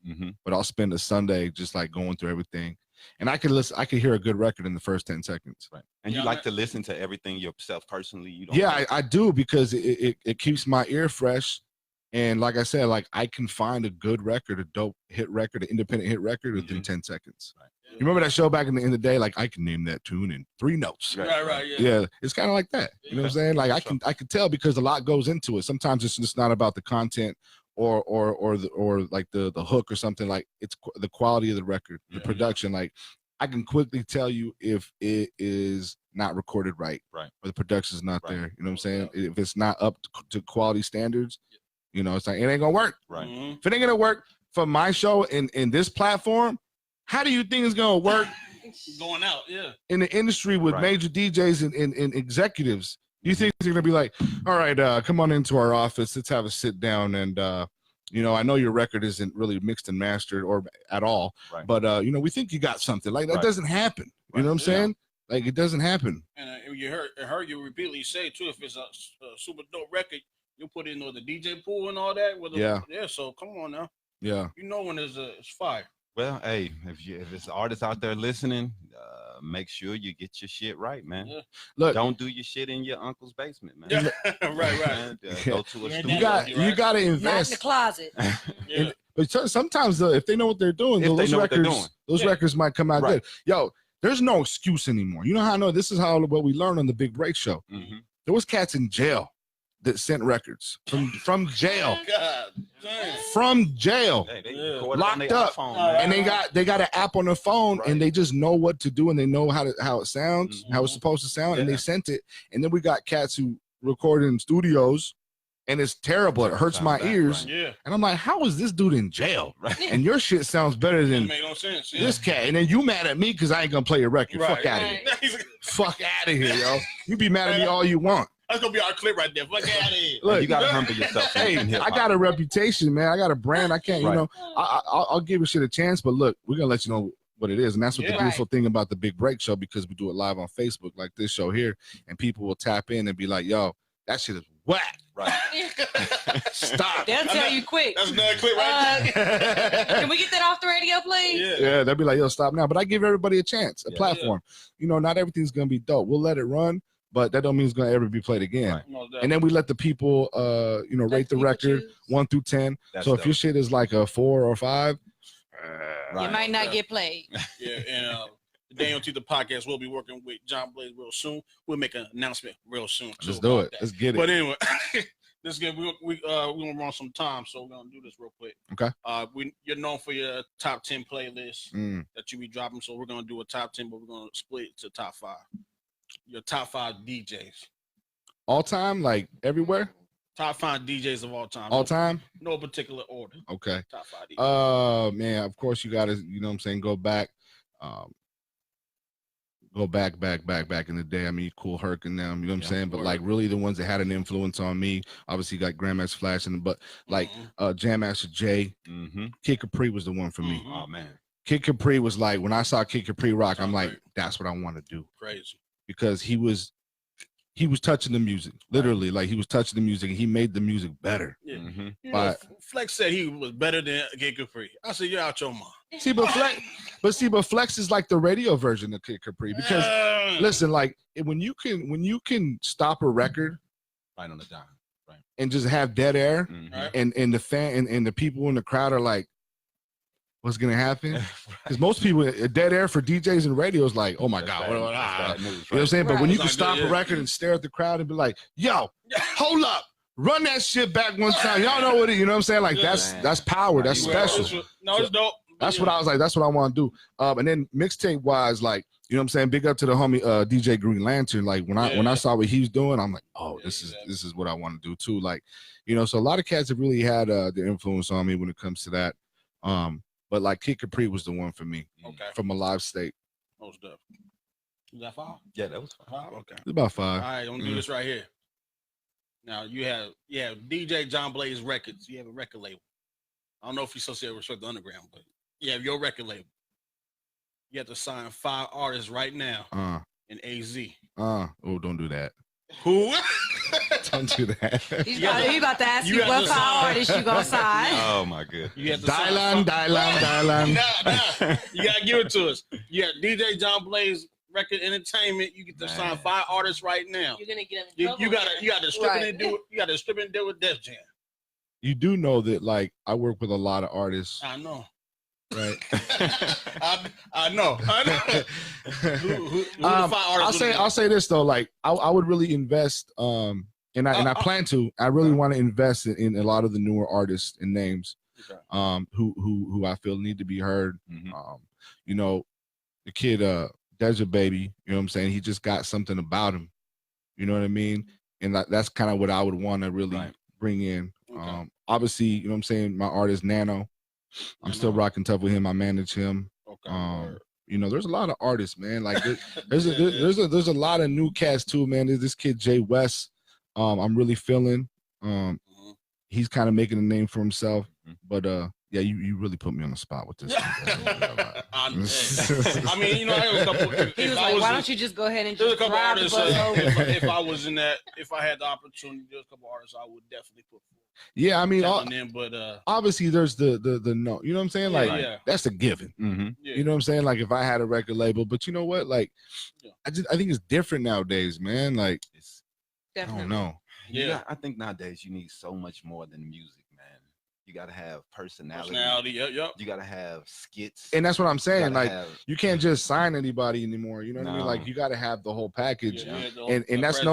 but I'll spend a Sunday just like going through everything. And I could hear a good record in the first 10 seconds. Right. And you like to listen to everything yourself personally? You don't? Yeah, I do, because it keeps my ear fresh. And like I said, like I can find a good record, a dope hit record, an independent hit record within 10 seconds. Right. You remember that show back in the day? Like I can name that tune in 3 notes. Right. Yeah, it's kind of like that. You know what I'm saying? Like I can tell, because a lot goes into it. Sometimes it's just not about the content or like the hook or something. Like it's the quality of the record, the production. Like I can quickly tell you if it is not recorded right, or the production's not there. You know what I'm saying? If it's not up to quality standards, you know, it's like it ain't gonna work. Right. If it ain't gonna work for my show in this platform, how do you think it's gonna work going out? In the industry with major DJs and executives? You think they're gonna be like, all right, come on into our office, let's have a sit down, and you know, I know your record isn't really mixed and mastered or at all, but you know, we think you got something. Like that doesn't happen. You know what I'm saying? Like it doesn't happen. And you heard you repeatedly say too, if it's a super dope record, you put in the DJ pool and all that. So come on now. Yeah. You know when it's fire. Well, hey, if it's artists out there listening, make sure you get your shit right, man. Yeah. Look, don't do your shit in your uncle's basement, man. Right. Go to a studio. You got to invest. Not in the closet. But sometimes if they know what they're doing, those records might come out good. Yo, there's no excuse anymore. You know how I know? This is what we learned on the Big Break Show. There was cats in jail that sent records from jail. God damn. From jail. Hey, they Yeah. record it on Locked their up. iPhone, man. And they got an app on their phone, Right. and they just know what to do, and they know how it sounds, how it's Mhm. supposed to sound, and Yeah. they sent it. And then we got cats who record in studios, and it's terrible. It hurts Sounds my bad, ears. right. Yeah. And I'm like, how is this dude in jail? Right. And your shit sounds better That than make no sense. Yeah. this cat. And then you mad at me because I ain't gonna play your record. Right. Fuck out of here. Right. Fuck out of here, yo. You be mad at me all you want. That's gonna be our clip right there. Fuck out of here. Look, you gotta humble yourself. hey, in hip-hop. I got a reputation, man. I got a brand. I can't, Right. you know, I'll give a shit a chance, but look, we're gonna let you know what it is. And that's what the Yeah. beautiful thing about the Big Break show, because we do it live on Facebook like this show here, and people will tap in and be like, yo, that shit is whack. Right. Stop. They'll tell you quick. That's another clip right there. Can we get that off the radio, please? Yeah. Yeah, they'll be like, yo, stop now. But I give everybody a chance, a Yeah. platform. You know, not everything's gonna be dope. We'll let it run, but that don't mean it's gonna ever be played again. Right. Most And then we let the people you know, Let rate the people record choose. 1 through 10. That's So if your dope. shit is like a 4 or 5, Right. You might not get played. Yeah, and the DanYo&Tita podcast will be working with John Blaze real soon. We'll make an announcement real soon. too, let's do about it. that. Let's get it. But anyway, this is good. We gonna run some time, so we're gonna do this real quick. Okay. You're known for your top 10 playlist Mm. that you be dropping, so we're gonna do a top 10, but we're gonna split it to top 5. Your top 5 DJs, All time, like everywhere, top 5 DJs of all time. all time. No particular order. Okay. Top 5 DJs. Man, of course you gotta, you know what I'm saying, go back. Go back in the day. I mean, Cool Herc and them, you know what I'm Yeah, saying? But word. like really the ones that had an influence on me, obviously you got Grandmaster Flash and but like Mhm. Jam Master Jay, Mm-hmm. Kid Capri was the one for me. Mhm. Oh man. Kid Capri was like, when I saw Kid Capri rock, I'm Sounds like, great. that's what I want to do. Crazy. Because he was touching the music, literally, like he was touching the music and he made the music better. Yeah. Mm-hmm. You know, But- Flex said he was better than Kid Capri. I said, you're out your mind. See, but Flex is like the radio version of Kid Capri because listen, like when you can stop a record Right on the dime. and just have dead air Mhm. Right. and the fan and the people in the crowd are like, what's gonna happen? Because most people, dead air for DJs and radio is like, oh my That's god, bad- what- that's ah. bad news, You know what right? I'm saying? But when Right. you can It's not stop good, a yeah. record and stare at the crowd and be like, yo, hold up, run that shit back one time. Y'all know what it, you know what I'm saying? Like Yeah. that's power, that's Right. special. It's dope. That's what I was like, that's what I want to do. And then mixtape wise, like, you know what I'm saying? Big up to the homie DJ Green Lantern. Like when I Yeah. saw what he was doing, I'm like, oh, Yeah, this exactly. is what I want to do too. Like, you know, so a lot of cats have really had the influence on me when it comes to that. But like Kid Capri was the one for me Okay. from a live state. Most dope. Is that 5? Yeah, that was fine. 5? Okay. It's about All 5. right, I'm gonna do this right here. Now you have DJ John Blaze Records. You have a record label. I don't know if you associate with the Underground, but you have your record label. You have to sign 5 artists right now in AZ. Oh, don't do that. Who? Don't do that. He's Yeah. about to ask You you have what to five sign. artists you gonna sign. Oh my good. You have to Dylan. Nah. You gotta give it to us. You got DJ John Blaze Record Entertainment. You get to sign Man. 5 artists right now. You're gonna get him. You gotta strip Right. it and do it. You gotta strip it and deal with Def Jam. You do know that like I work with a lot of artists, I know. right? I know. Who the 5 artists? I'll say this though, like I would really invest and I plan to. I really want to invest in a lot of the newer artists and names Okay. who I feel need to be heard. Mhm. You know, the kid Desert Baby, you know what I'm saying? He just got something about him. You know what I mean? And that's kind of what I would want to really Right. bring in. Okay. Obviously, you know what I'm saying, my artist Nano. I'm still rocking tough with him. I manage him. Okay. You know, there's a lot of artists, man. Like there's a lot of new cats too, man. There's this kid Jay West. I'm really feeling. He's kind of making a name for himself. But yeah, you really put me on the spot with this. I mean, you know, I have a couple. He was like, "Why don't you just go ahead and There's a just couple drive the artists. bus over?" If I was in that, if I had the opportunity, there's a couple artists I would definitely put. Yeah, I mean, In, but obviously there's the no. You know what I'm saying? Like yeah. that's a given. Mm-hmm. Yeah. You know what I'm saying? Like if I had a record label, but you know what? Like Yeah. I think it's different nowadays, man. Like I Definitely. don't know. Yeah. I think nowadays you need so much more than music, man. You got to have personality. Yep. You got to have skits. And that's what I'm saying. Like, have, you can't just sign anybody anymore. You know what I mean? Like, you got to have the whole package. And that's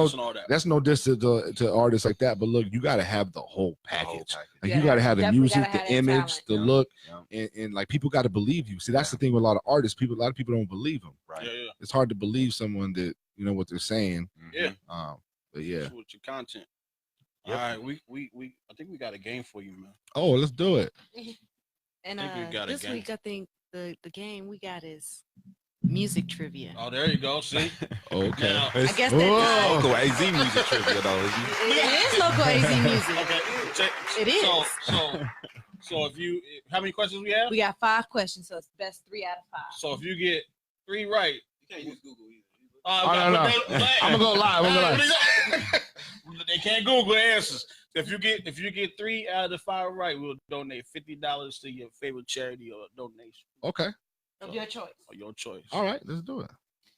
no diss to artists like that. But look, you got to have the whole package. Like, you got to have the music, the image, the look, and like people got to believe you. See, that's the thing with a lot of artists. A lot of people don't believe them. Right. It's hard to believe someone that you know what they're saying. Yeah. But yeah. With your content. All right, we I think we got a game for you, man. Oh, let's do it. And this week, I think the game we got is music trivia. Oh, there you go. See. Okay. Now, I guess that's local AZ music trivia though. It is local AZ music. Okay. It is. So if you, how many questions we have? We got 5 questions, so it's best 3 out of 5. So if you get 3 right, You can't use Google either. No. I'm gonna go live. They can't Google the answers. So if you get 3 out of the 5 right, we'll donate $50 to your favorite charity or donation. Okay. Of your choice. Or your choice. All right, let's do it.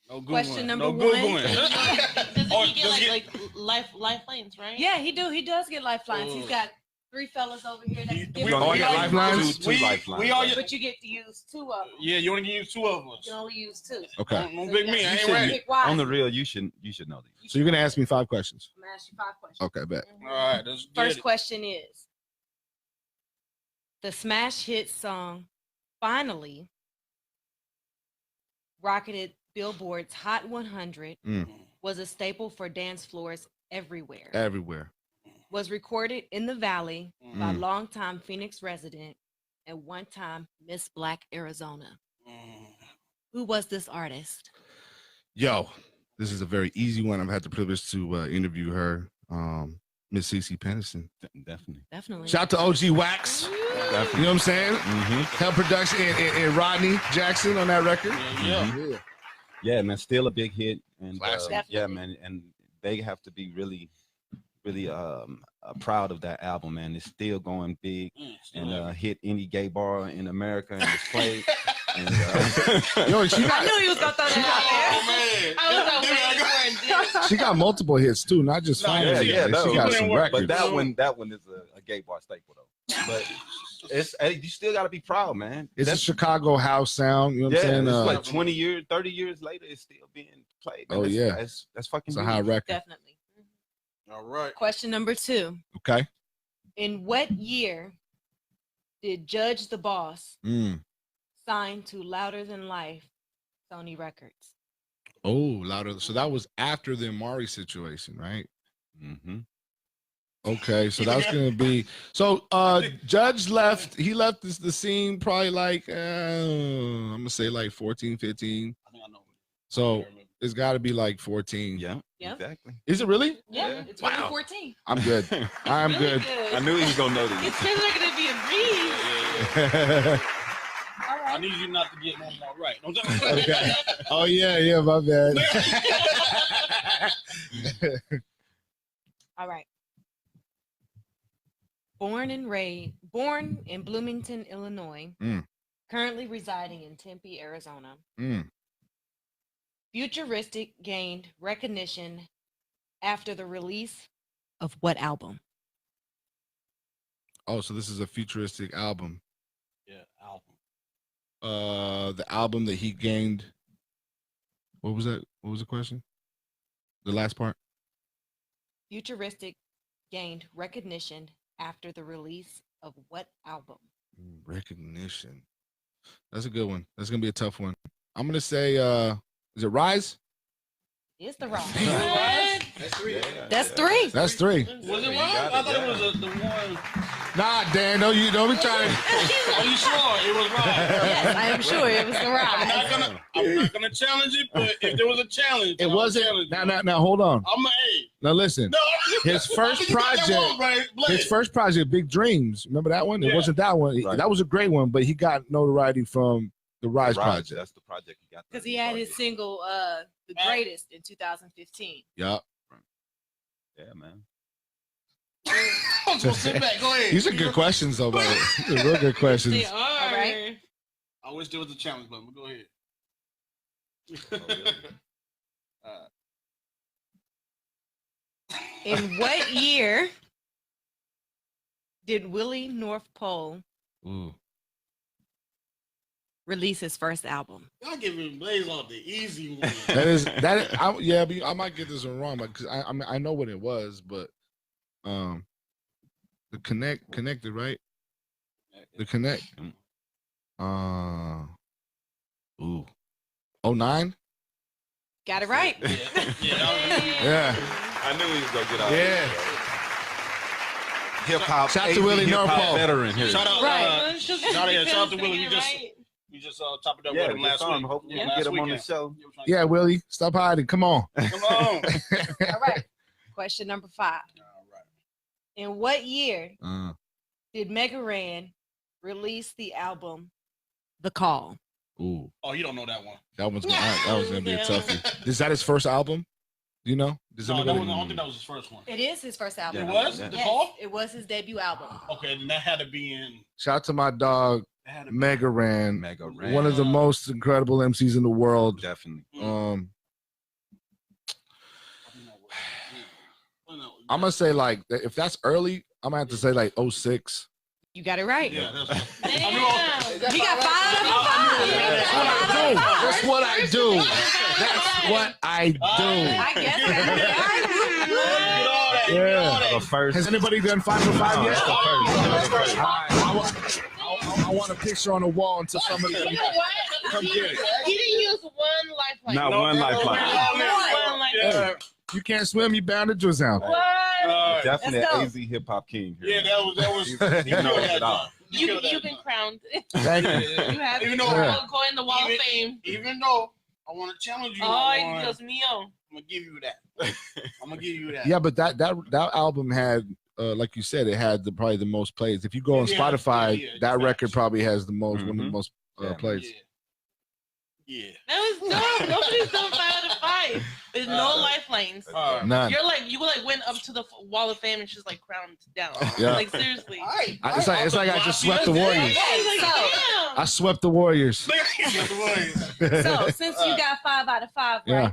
No Googling. Question number no 1. Googling. Does he get lifelines, right? Yeah, he does get lifelines. He's got 3 fellas over here that can give all get lifelines? Two lifelines. but you get to use 2 of them. Yeah, you only can use 2 of us. You can only use 2. Okay. Don't So big you me. I gotta ain't ready. pick wisely. On the real, you should know these. So you're gonna ask me 5 questions. I'm gonna ask you 5 questions. Okay, bet. All right. Let's get First it. question is: the smash hit song "Finally" rocketed Billboard's Hot 100. Was a staple for dance floors everywhere. Everywhere. Was recorded in the Valley by longtime Phoenix resident and one-time Miss Black Arizona. Who was this artist? Yo, this is a very easy one. I've had the privilege to interview her, Miss Cece Pennison. Definitely. Shout out to OG Wax. You know what I'm saying? Help production and Rodney Jackson on that record. Yeah, man, still a big hit. And Classic. yeah, man, and they have to be really proud of that album, man. It's still going big and hit any gay bar in America and it's played. And, Yo, I knew he was gonna throw that out there. she got multiple hits too, not just finally. She got some records. But that one is a gay bar staple though. But you still got to be proud, man. It's a Chicago house sound. You know what I'm saying? It's like 20 years, 30 years later, it's still being played. Man. That's fucking. It's a high record. Definitely. All right. Question number 2. Okay. In what year did Judge the Boss sign to Louder Than Life Sony Records? Oh, Louder. So that was after the Amari situation, right? Okay, so that's gonna be Judge left. He left the scene probably like I'm gonna say like 14, 15. I think I know. So it's got to be like 14. Yeah, Yep. exactly. Is it really? Yeah, it's 2014. I'm good. I'm Really good. I knew he was gonna know It's these. still not gonna be a breeze. All I right. need you not to get one more right. Okay. Oh yeah, my bad. All right. Born in Bloomington, Illinois, currently residing in Tempe, Arizona. Futuristic gained recognition after the release of what album? Oh, so this is a futuristic album. Yeah, album. The album that he gained. What was that? What was the question? The last part. Futuristic gained recognition after the release of what album? Recognition. That's a good one. That's gonna be a tough one. I'm gonna say is it Rise? It's the Rise. That's 3. That's 3. That's 3. Was it wrong? I thought it was the one. Nah, Dan, don't be trying to. Are you sure it was wrong? Yes, I am sure it was the I'm Rise. not gonna challenge it, but if there was a challenge, It wasn't. Now, hold on. I'm a A. Now listen. No, His first project, Big Dreams. Remember that one? It Yeah. wasn't that one. Right. That was a great one, but he got notoriety from the Rise project. That's the project he got. Because he had his single, The Greatest, in 2015. Yeah. Yeah, man. so sit back. Go ahead. These are good questions, though, buddy. These are real good questions. They are. All right. I wish there was a challenge button, but go ahead. In what year did Willie North Pole Ooh. release his first album? Y'all giving Blaze off the easy one. I might get this one wrong, but because I know what it was, but the connected, right? The connect. Ooh. 09? Got it right. Yeah. I knew he was gonna get out. Yeah. Hip hop. Shout to Willie North Pole. Veteran here. Shout out, Right. shout out to Willie. We just chopped it up with him last week. Hopefully we last get him on the weekend. show. Yeah, Willie, stop hiding. Come on. Come on. All right. Question number 5. All right. In what year Uh, did Mega Ran release the album The Call? ooh, Oh, you don't know that one. that was gonna be a toughie. Is that his first album? Do you know? Does No, I anybody? don't think that was his first one. It is his first album. It was? Yeah. The Yes, Call? it was his debut album. Okay, then that had to be in. Shout out to my dog That had to be Mega Ran, Mega Ran. one of the most incredible MCs in the world. Definitely. I'm gonna say like if that's early, I'm gonna have to say like 06. You got it right. Yeah, that's. Damn. He got 5 out of 5. That's what I do. That's what I do. I guess that's Yeah. The first. Has anybody done 5 for 5 yet? That's the first. I want a picture on the wall until somebody You know what? come get it. He didn't use one lifeline. Not one lifeline. One lifeline. You can't swim, you bound to drown. What? Definitely Let's an go. AZ hip hop king. Here. Yeah, that was. He knows it all. You've been crowned. Thank you. You have Even to though- go in the Wall of Fame. Even though I want to challenge you, Ay, on, Dios mío. I'm gonna give you that. I'm gonna give you that. Yeah, but that album had like you said, it had probably the most plays. If you go on Yeah, Spotify, yeah, that facts. record probably has the most one of the Mhm. most Yeah. plays. Yeah. That was dumb. Nobody's done 5 out of 5. There's no lifelines. All right. None. You went up to the Wall of Fame and she's like crowned down. Yeah. Like seriously. It's like I just swept the Warriors. Yeah, like, damn. I swept the Warriors. So, since you got 5 out of 5, right? Yeah.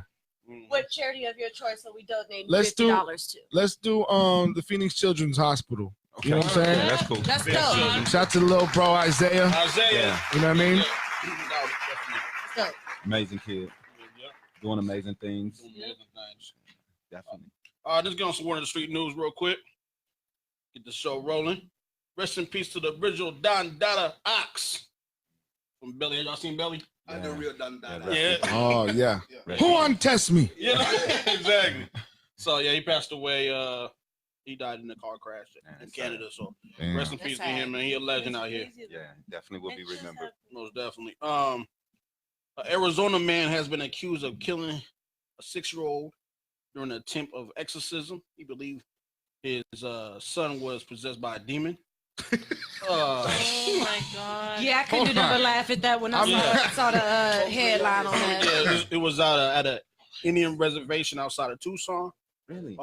What charity of your choice are we donating Let's do- $50 to? Let's do the Phoenix Children's Hospital. You know what I'm saying? Yeah, that's cool. Let's go. Shout out to the little bro Isaiah. Isaiah. Yeah. You know what I mean? Let's go. Amazing kid. Yep. Doing amazing things. Amazing things. Definitely. Let's get on some word of the street news real quick. Get the show rolling. Rest in peace to the original DanYo&Tita Ox from Belly. Y'all seen Belly? I know real done that. Yeah. Oh yeah. Right. Who untest me? Yeah, exactly. So yeah, he passed away. He died in a car crash in Canada. So Damn. rest in peace to That's him, man. He a legend out here. Yeah, definitely will be remembered. Most definitely. An Arizona man has been accused of killing a 6-year-old during an attempt of exorcism. He believed his son was possessed by a demon. Oh my god. Yeah, I couldn't do nothing but laugh at that when I saw the headline on that. Yeah, it was at a Indian reservation outside of Tucson. Really?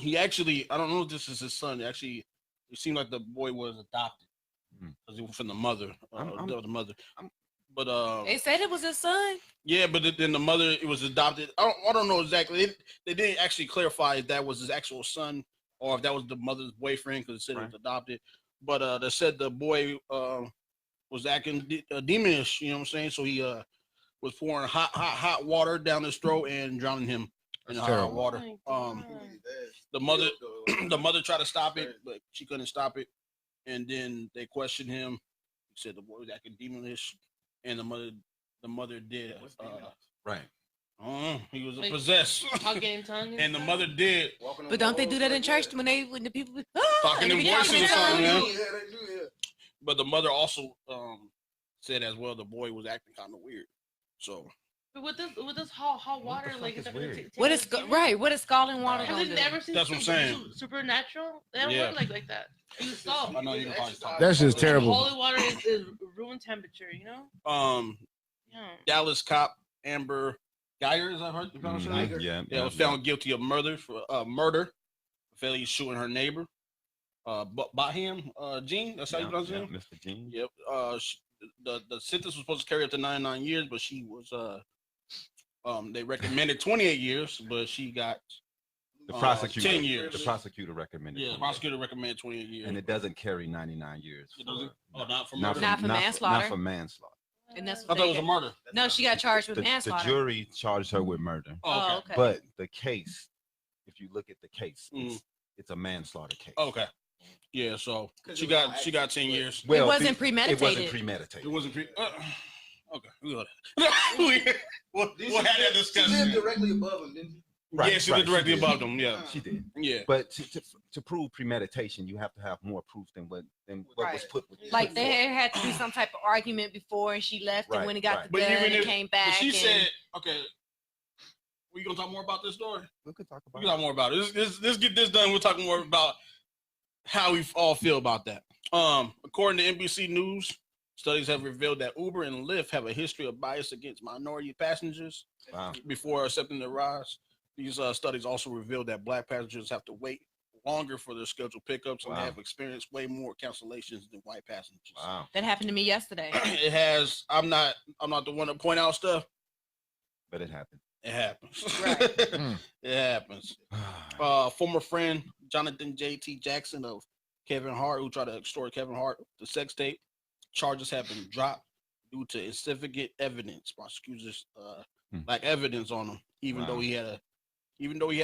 He actually, I don't know if this is his son. Actually, it seemed like the boy was adopted because he was from the mother. But They said it was his son. yeah, but then the mother, it was adopted. I don't know exactly. They didn't actually clarify if that was his actual son or if that was the mother's boyfriend because it said it was adopted. But they said the boy was acting demonish. You know what I'm saying? So he was pouring hot water down his throat and drowning him in the hot water. The mother tried to stop it, but she couldn't stop it. And then they questioned him. He said the boy was acting demonish, and the mother did. Right. He was Like, possessed, Talking in tongues. and the mother did. But don't they do that in church when the people be, Talking in they be voices talking or in something, tongues? yeah. But the mother also said as well the boy was acting kind of weird. So But with this hot water, like is that gonna take What is right? what is scalding water Have gonna they do? never seen That's what I'm saying. Supernatural? They don't Yeah. work like that. It's salt. I know you know how to talk. That shit's Like, terrible. Holy water is room temperature, you know? Yeah. Dallas cop Amber Geyer, is that her? You pronounce her name? Yeah. Was found guilty of murder for failure shooting her neighbor. Baham Jean, that's how you pronounce him. Mr. Jean. Yep. The sentence was supposed to carry up to 99 years, but she was they recommended 28 years, but she got The prosecutor. 10 years. The prosecutor recommended. Yeah, the prosecutor recommended 28 years. And it doesn't carry 99 years. It doesn't? For, Not for Not murder? for manslaughter. Not for manslaughter. And that's I what thought it they was a murder. No, she got charged with The manslaughter. jury charged her with murder. Oh, okay. But the case, if you look at the case, it's a manslaughter case. Okay. Yeah, so she got 10 years. Well, it wasn't premeditated. It wasn't premeditated. It wasn't okay. We'll have that discussion. She lived directly above him, didn't she? Right, yeah, she lived directly above them. Yeah, she did. Yeah, but to prove premeditation, you have to have more proof than what was put with. Like there had to be some type of argument before, and she left, and when he got the gun, and came back. But she said, "Okay, we gonna talk more about this story. We could talk about. We talk more about it. Let's get this done. We'll talk more about how we all feel about that. According to NBC News, studies have revealed that Uber and Lyft have a history of bias against minority passengers before accepting their rides. These studies also revealed that Black passengers have to wait longer for their scheduled pickups and have experienced way more cancellations than white passengers. Wow, that happened to me yesterday. It has. I'm not the one to point out stuff, but it happened. It happens. Right. It happens. Former friend Jonathan J.T. Jackson of Kevin Hart, who tried to extort Kevin Hart, the sex tape, charges have been dropped due to insufficient evidence. Prosecutors lack evidence on him, even though he had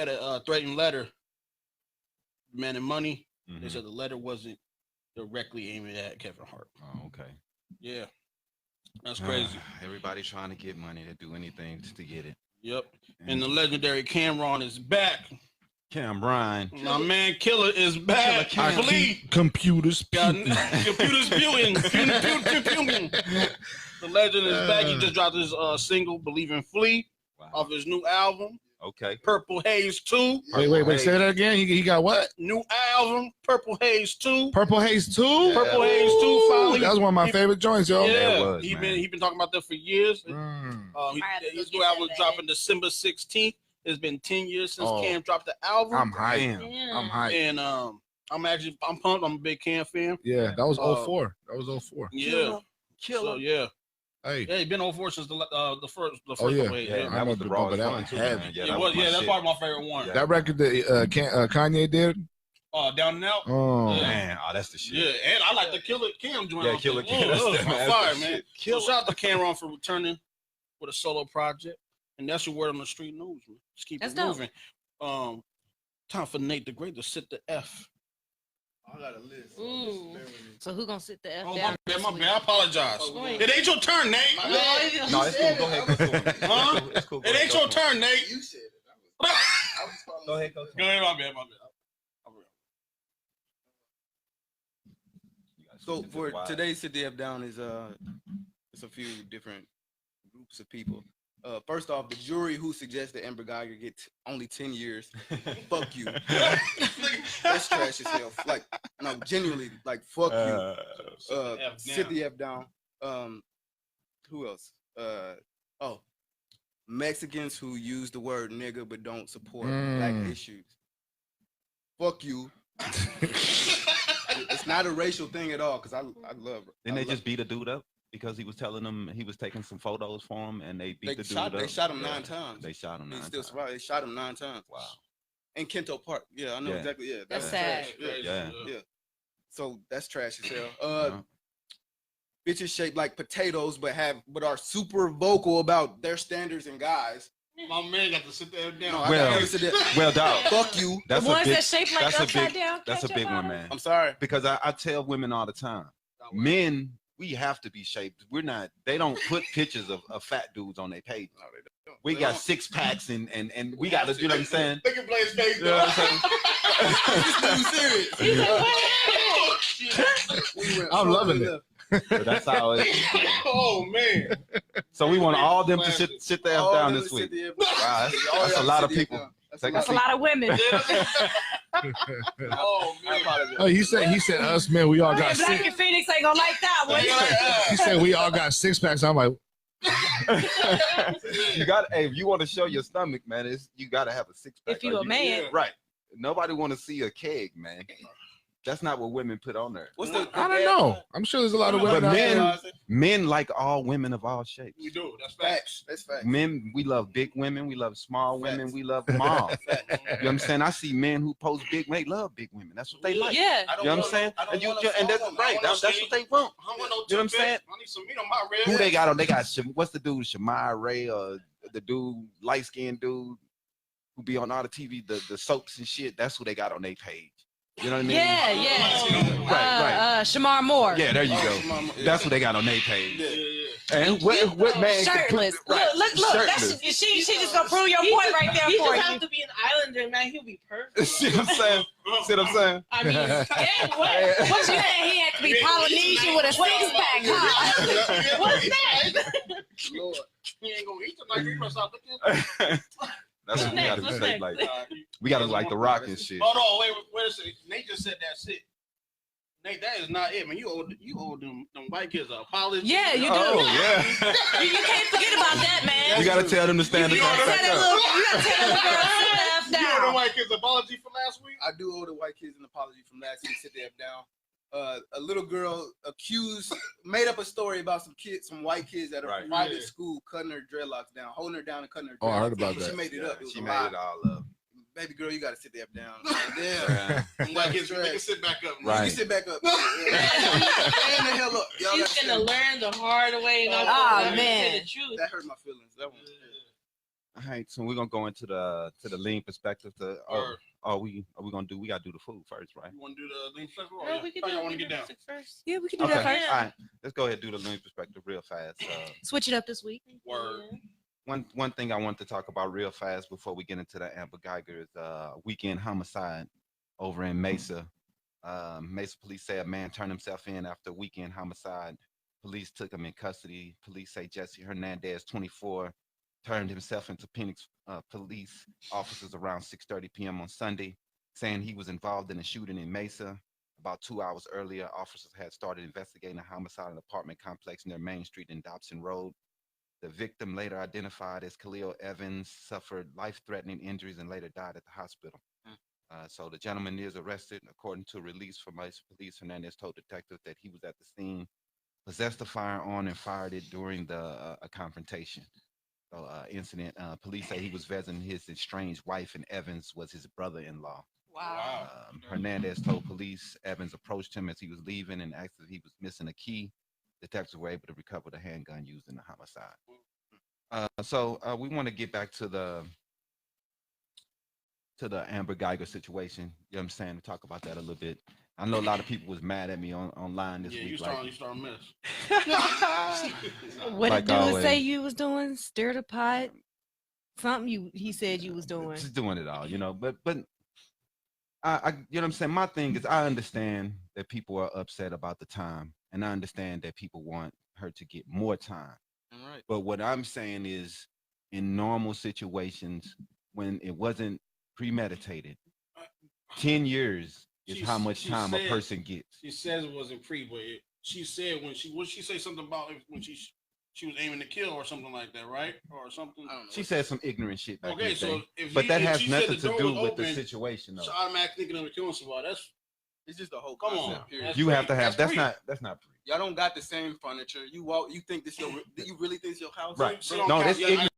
a threatening letter demanding money. They said the letter wasn't directly aimed at Kevin Hart. Oh, okay. Yeah, that's crazy. Everybody trying to get money to do anything to get it. Yep. And the legendary Cameron is back. Cameron. My man Killer is back. Computers. Computers spewing. The legend is back. He just dropped his single, Believe in Flea, off his new album. Okay. Purple Haze 2. Wait. Say that again. He got what? New album, Purple Haze 2. Purple Haze 2? Yeah. Purple Haze 2 finally. That was one of my favorite joints, yo. Yeah, he been talking about that for years. His new album was dropping December 16th. It's been 10 years since Cam dropped the album. I'm hyped. I'm hyped. And I'm pumped. I'm a big Cam fan. Yeah, that was 04. That was 04. Yeah. Killer. So, yeah. Hey. Yeah, he been 04 since the first yeah. way. Yeah, that was the raw one too. That's probably my favorite one. That record that Kanye did. Down and Out. Oh man, that's the shit. Yeah, and I like the Killer Cam joint. Yeah, Killer Cam. That's fire, man. So shout out to Cameron for returning with a solo project, and that's your word on the street news, man. Just keep it moving. Time for Nate the Great to sit the F. I got a list. So who gonna sit the F down? My bad. I apologize. It ain't your turn, Nate. No, it's cool. Go ahead. Huh? It's cool. It ain't your turn, Nate. You said it. Go ahead. Go ahead, my bad. So for today's sit the F down is it's a few different groups of people. First off, the jury who suggested Amber Geiger get only 10 years. Fuck you. That's trash as hell. Like, no, genuinely, like, fuck you. Sit the F down. Who else? Mexicans who use the word nigga but don't support black issues. Fuck you. It's not a racial thing at all, because I love her. Didn't they just beat a dude up because he was telling them he was taking some photos for him, and they beat the dude up? They shot him 9 times. They shot him 9 times. Still survived. They shot him 9 times. Wow. In Kento Park. Yeah, I know exactly. Yeah, that's sad. Yeah. So that's trash as hell. Bitches shaped like potatoes, but are super vocal about their standards and guys. My man got to sit there down. No, well, dog. Fuck you. That's the ones that shaped like upside down. That's a big one, man. I'm sorry. Because I tell women all the time, men, we have to be shaped. We're not. They don't put pictures of fat dudes on their page. No, they don't. We got 6 packs and we got to. You know what I'm saying? Look at Blaze's face. You know what I'm saying? I'm loving it. So that's how it. Oh man! So we want all them to sit their F down this week. Wow, that's a lot of people. That's a lot of women. Oh man! Oh, he said us men. We all got Black and Phoenix ain't gonna like that one. He said we all got 6 packs. I'm like, you got. Hey, if you want to show your stomach, man, you got to have a 6 pack. If you a man, right? Nobody want to see a keg, man. That's not what women put on there. What's the? I don't know. I'm sure there's a lot of women But out men, there. men like all women of all shapes. We do. That's facts. That's facts. Men, we love big women. We love small women. Facts. We love them all. You know what I'm saying? I see men who post big men. They love big women. That's what they like. Yeah. You know what I'm saying? And that's right. That's what they want. I want no You know what I'm saying? I need some meat on my red. Who they got on? They got what's the dude? Shamar Ray or the dude, light skinned dude who be on all the TV, the soaps and shit. That's who they got on their page. You know what I mean? Yeah. Right. Shamar Moore. Yeah, there you go. That's what they got on their page. And what man? Shirtless. Look. Shirtless. She just gonna prove your point right there for you. He just have to be an islander, man. He'll be perfect. See what I'm saying? See what I'm saying? I mean, yeah, what What you saying? He had to be Polynesian with a six-pack, huh? What's that? Lord. He ain't gonna eat tonight. You must stop looking. That's what we gotta What's say. next? Like we gotta like the Rock and shit. Hold on, wait a second. Nate just said that's it. Nate, that is not it, man. You owe them white kids an apology. Yeah, you do. Oh yeah. You can't forget about that, man. You gotta tell them to stand the You gotta back tell up. that little girl sit You owe them down. white kids an apology for last week. I do owe the white kids an apology from last week. Sit them down. A little girl made up a story about some white kids at a Right. private school cutting her dreadlocks down, holding her down and cutting her dreadlocks. Oh, I heard about She that. made it up. It was She a made lie. it all up. Baby girl, you gotta sit them down. Yeah. Them white kids, they can sit back up. Man. Right. You can sit back up. Stand the hell up. Y'all She's gotta gonna stand learn the hard way. And Oh, man. The truth. That hurt my feelings. That one. All right, so we're gonna go into the lean perspective. We gotta do the food first, right? You want to do the lean festival? No, we can do y'all want to get down? first. Yeah, we can do Okay. that first. All right, let's go ahead and do the lean perspective real fast. Switch it up this week. Word. One thing I want to talk about real fast before we get into the Amber Geiger is weekend homicide over in Mesa. Mesa police say a man turned himself in after a weekend homicide. Police took him in custody. Police say Jesse Hernandez, 24, turned himself into Phoenix police officers around 6:30 p.m. on Sunday, saying he was involved in a shooting in Mesa. About 2 hours earlier, officers had started investigating a homicide in an apartment complex near Main Street and Dobson Road. The victim, later identified as Khalil Evans, suffered life-threatening injuries and later died at the hospital. So the gentleman is arrested. According to a release from Mesa Police, Hernandez told detectives that he was at the scene, possessed a firearm, and fired it during a confrontation. So incident. Police say he was visiting his estranged wife, and Evans was his brother-in-law. Wow. Hernandez told police Evans approached him as he was leaving and asked if he was missing a key. Detectives were able to recover the handgun used in the homicide. So we want to get back to the Amber Geiger situation. You know what I'm saying? To talk about that a little bit. I know a lot of people was mad at me online this Yeah, week. you start mess. What Like did dude always. say you was doing? Stir the pot? Something he said you was doing. Just doing it all, you know. But I you know what I'm saying? My thing is I understand that people are upset about the time, and I understand that people want her to get more time. All right. But what I'm saying is in normal situations when it wasn't premeditated, 10 years is how much time a person gets. She says it wasn't free, but she said what she say something about when she was aiming to kill or something like that, right? Or something. I don't know. She said some ignorant shit back in Okay, the so day. if But that has she said nothing the to door do was with the open, situation though. so automatically thinking of killing somebody. It's just a whole Come concept. on. Period. That's You have to have That's that's not free. Y'all don't got the same furniture. You think this you really think it's your house? Right. She don't No, count- that's yeah, ignorant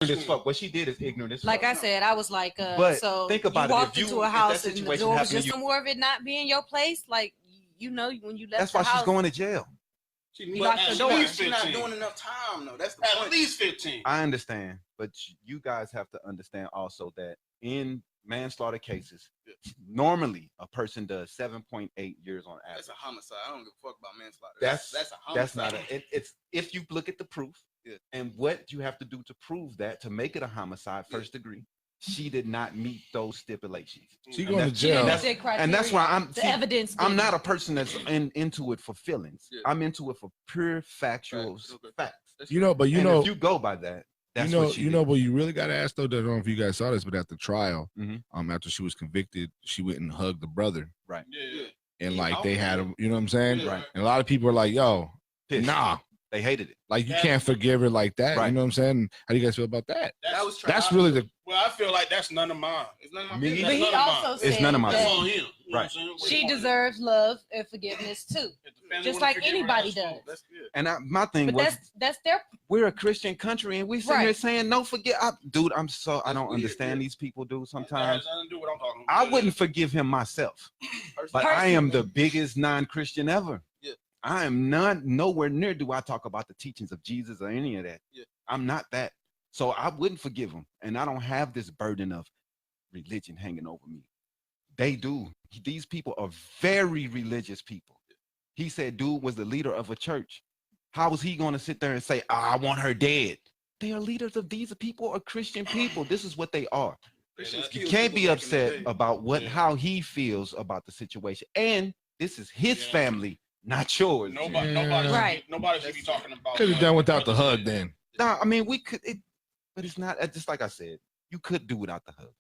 as fuck. What she did is ignorant as Like fuck. I said, I was like, But so think about you it, walked if you- into a if that house and the situation door was happened to just you- somewhere of it not being your place. Like you know, when you left That's the why house, she's going to jail. She You needs locked at the door. least She's not 15. doing enough time though. That's the At point. least 15. I understand, but you guys have to understand also that in manslaughter cases, normally a person does 7.8 years on average. That's a homicide. I don't give a fuck about manslaughter. That's a homicide. That's not it's if you look at the proof and what you have to do to prove that to make it a homicide first degree. She did not meet those stipulations. She And going to that's- she didn't jail. meet that's- that criteria. and that's why I'm the see, evidence. I'm didn't. not a person that's into it for feelings. Yeah. I'm into it for pure factual Right. Okay. facts. You know, but you And know, if you go by that, that's you know, what she you did. know, but you really got to ask though. I don't know if you guys saw this, but at the trial, Mhm. after she was convicted, she went and hugged the brother, Yeah. and Yeah, like they had okay. him. You know what I'm saying? Yeah. And a lot of people are like, "Yo, Pissed. nah, They hated it. like you That- can't forgive her like that." Right. You know what I'm saying? How do you guys feel about that? That was That's really the Well, I feel like that's none of mine. It's none of my Me business. But he none of mine. also It's said none of my That's that on him. You know what I'm Right. saying? she deserves love and forgiveness too, If the family just wanna like forgive her, anybody that's cool. does. That's good. And my thing But was, that's their we're a Christian country, and we sitting here Right. saying, "No, forget." Dude, I That's don't weird, understand yeah. these people, dude. That Sometimes has nothing to do with what I'm talking about. I wouldn't forgive him myself, but I am the biggest non-Christian ever. Yeah. I am nowhere near do I talk about the teachings of Jesus or any of that. Yeah. I'm not that. So I wouldn't forgive him. And I don't have this burden of religion hanging over me. They do. These people are very religious people. He said dude was the leader of a church. How was he going to sit there and say, I want her dead? They are leaders of these people are Christian people. This is what they are. Christians You killed can't people be back in the upset day. about Yeah. how he feels about the situation. And this is his Yeah. family, not yours. Nobody, Yeah. nobody should be talking about. Could have done without the hug then. No, I mean we could, but it's not. Just like I said, you could do without the hug.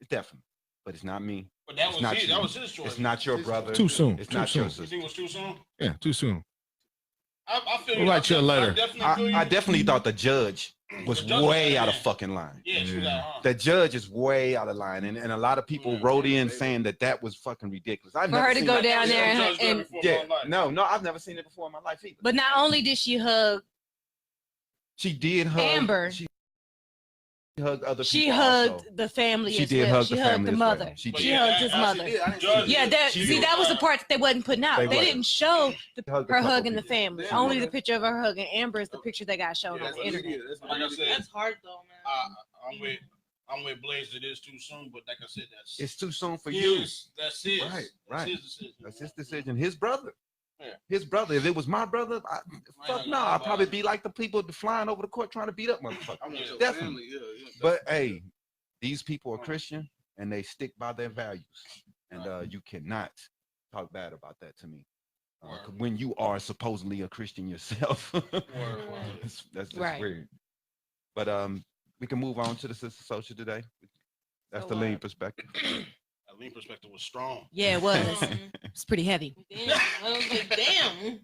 It's definitely, but it's not me. But that It's was not his. you. That was his choice. It's not your brother. Too soon. It's Too not your soon. You sister. think it was too soon? Yeah, too soon. I feel We'll you. write you a letter. I definitely feel you. I definitely thought the judge was The judge was way the out of man. fucking line. Yeah, she was Yeah. out, huh? The judge is way out of line, and a lot of people wrote in saying that was fucking ridiculous. I've for never her to seen go that. down there Judge done and before Yeah, in my life. no, I've never seen it before in my life either. but not only did she hug She did hug Amber. She hugged other she people. hugged also. the family She as did well. hug She the hugged family the as well. mother. She But She did. hugged his I mother. did. I didn't see Judge- it. Yeah, that She see was, that was the part that they wasn't putting out. They They wasn't. didn't show She hugged a her couple hugging the people. family. Yeah. Only the picture of her hugging Amber is the picture that got shown Yeah, on that's the what it internet. is. That's what Like I it is. said, That's hard though, man. I'm with Blaze. It is too soon, but like I said, that's It's too soon for you. his. That's his. Right, That's right. his decision. That's his decision. His brother. Yeah. His brother. If it was my brother, fuck no. I'd probably be like the people flying over the court trying to beat up motherfuckers. I want your Definitely. family. Yeah. But hey, these people are Christian and they stick by their values, and you cannot talk bad about that to me. When you are supposedly a Christian yourself, that's just Right. weird. But we can move on to the sister social today. That's So the what? lean perspective. That lean perspective was strong. Yeah, it was. It's pretty heavy. Damn. I was like, damn.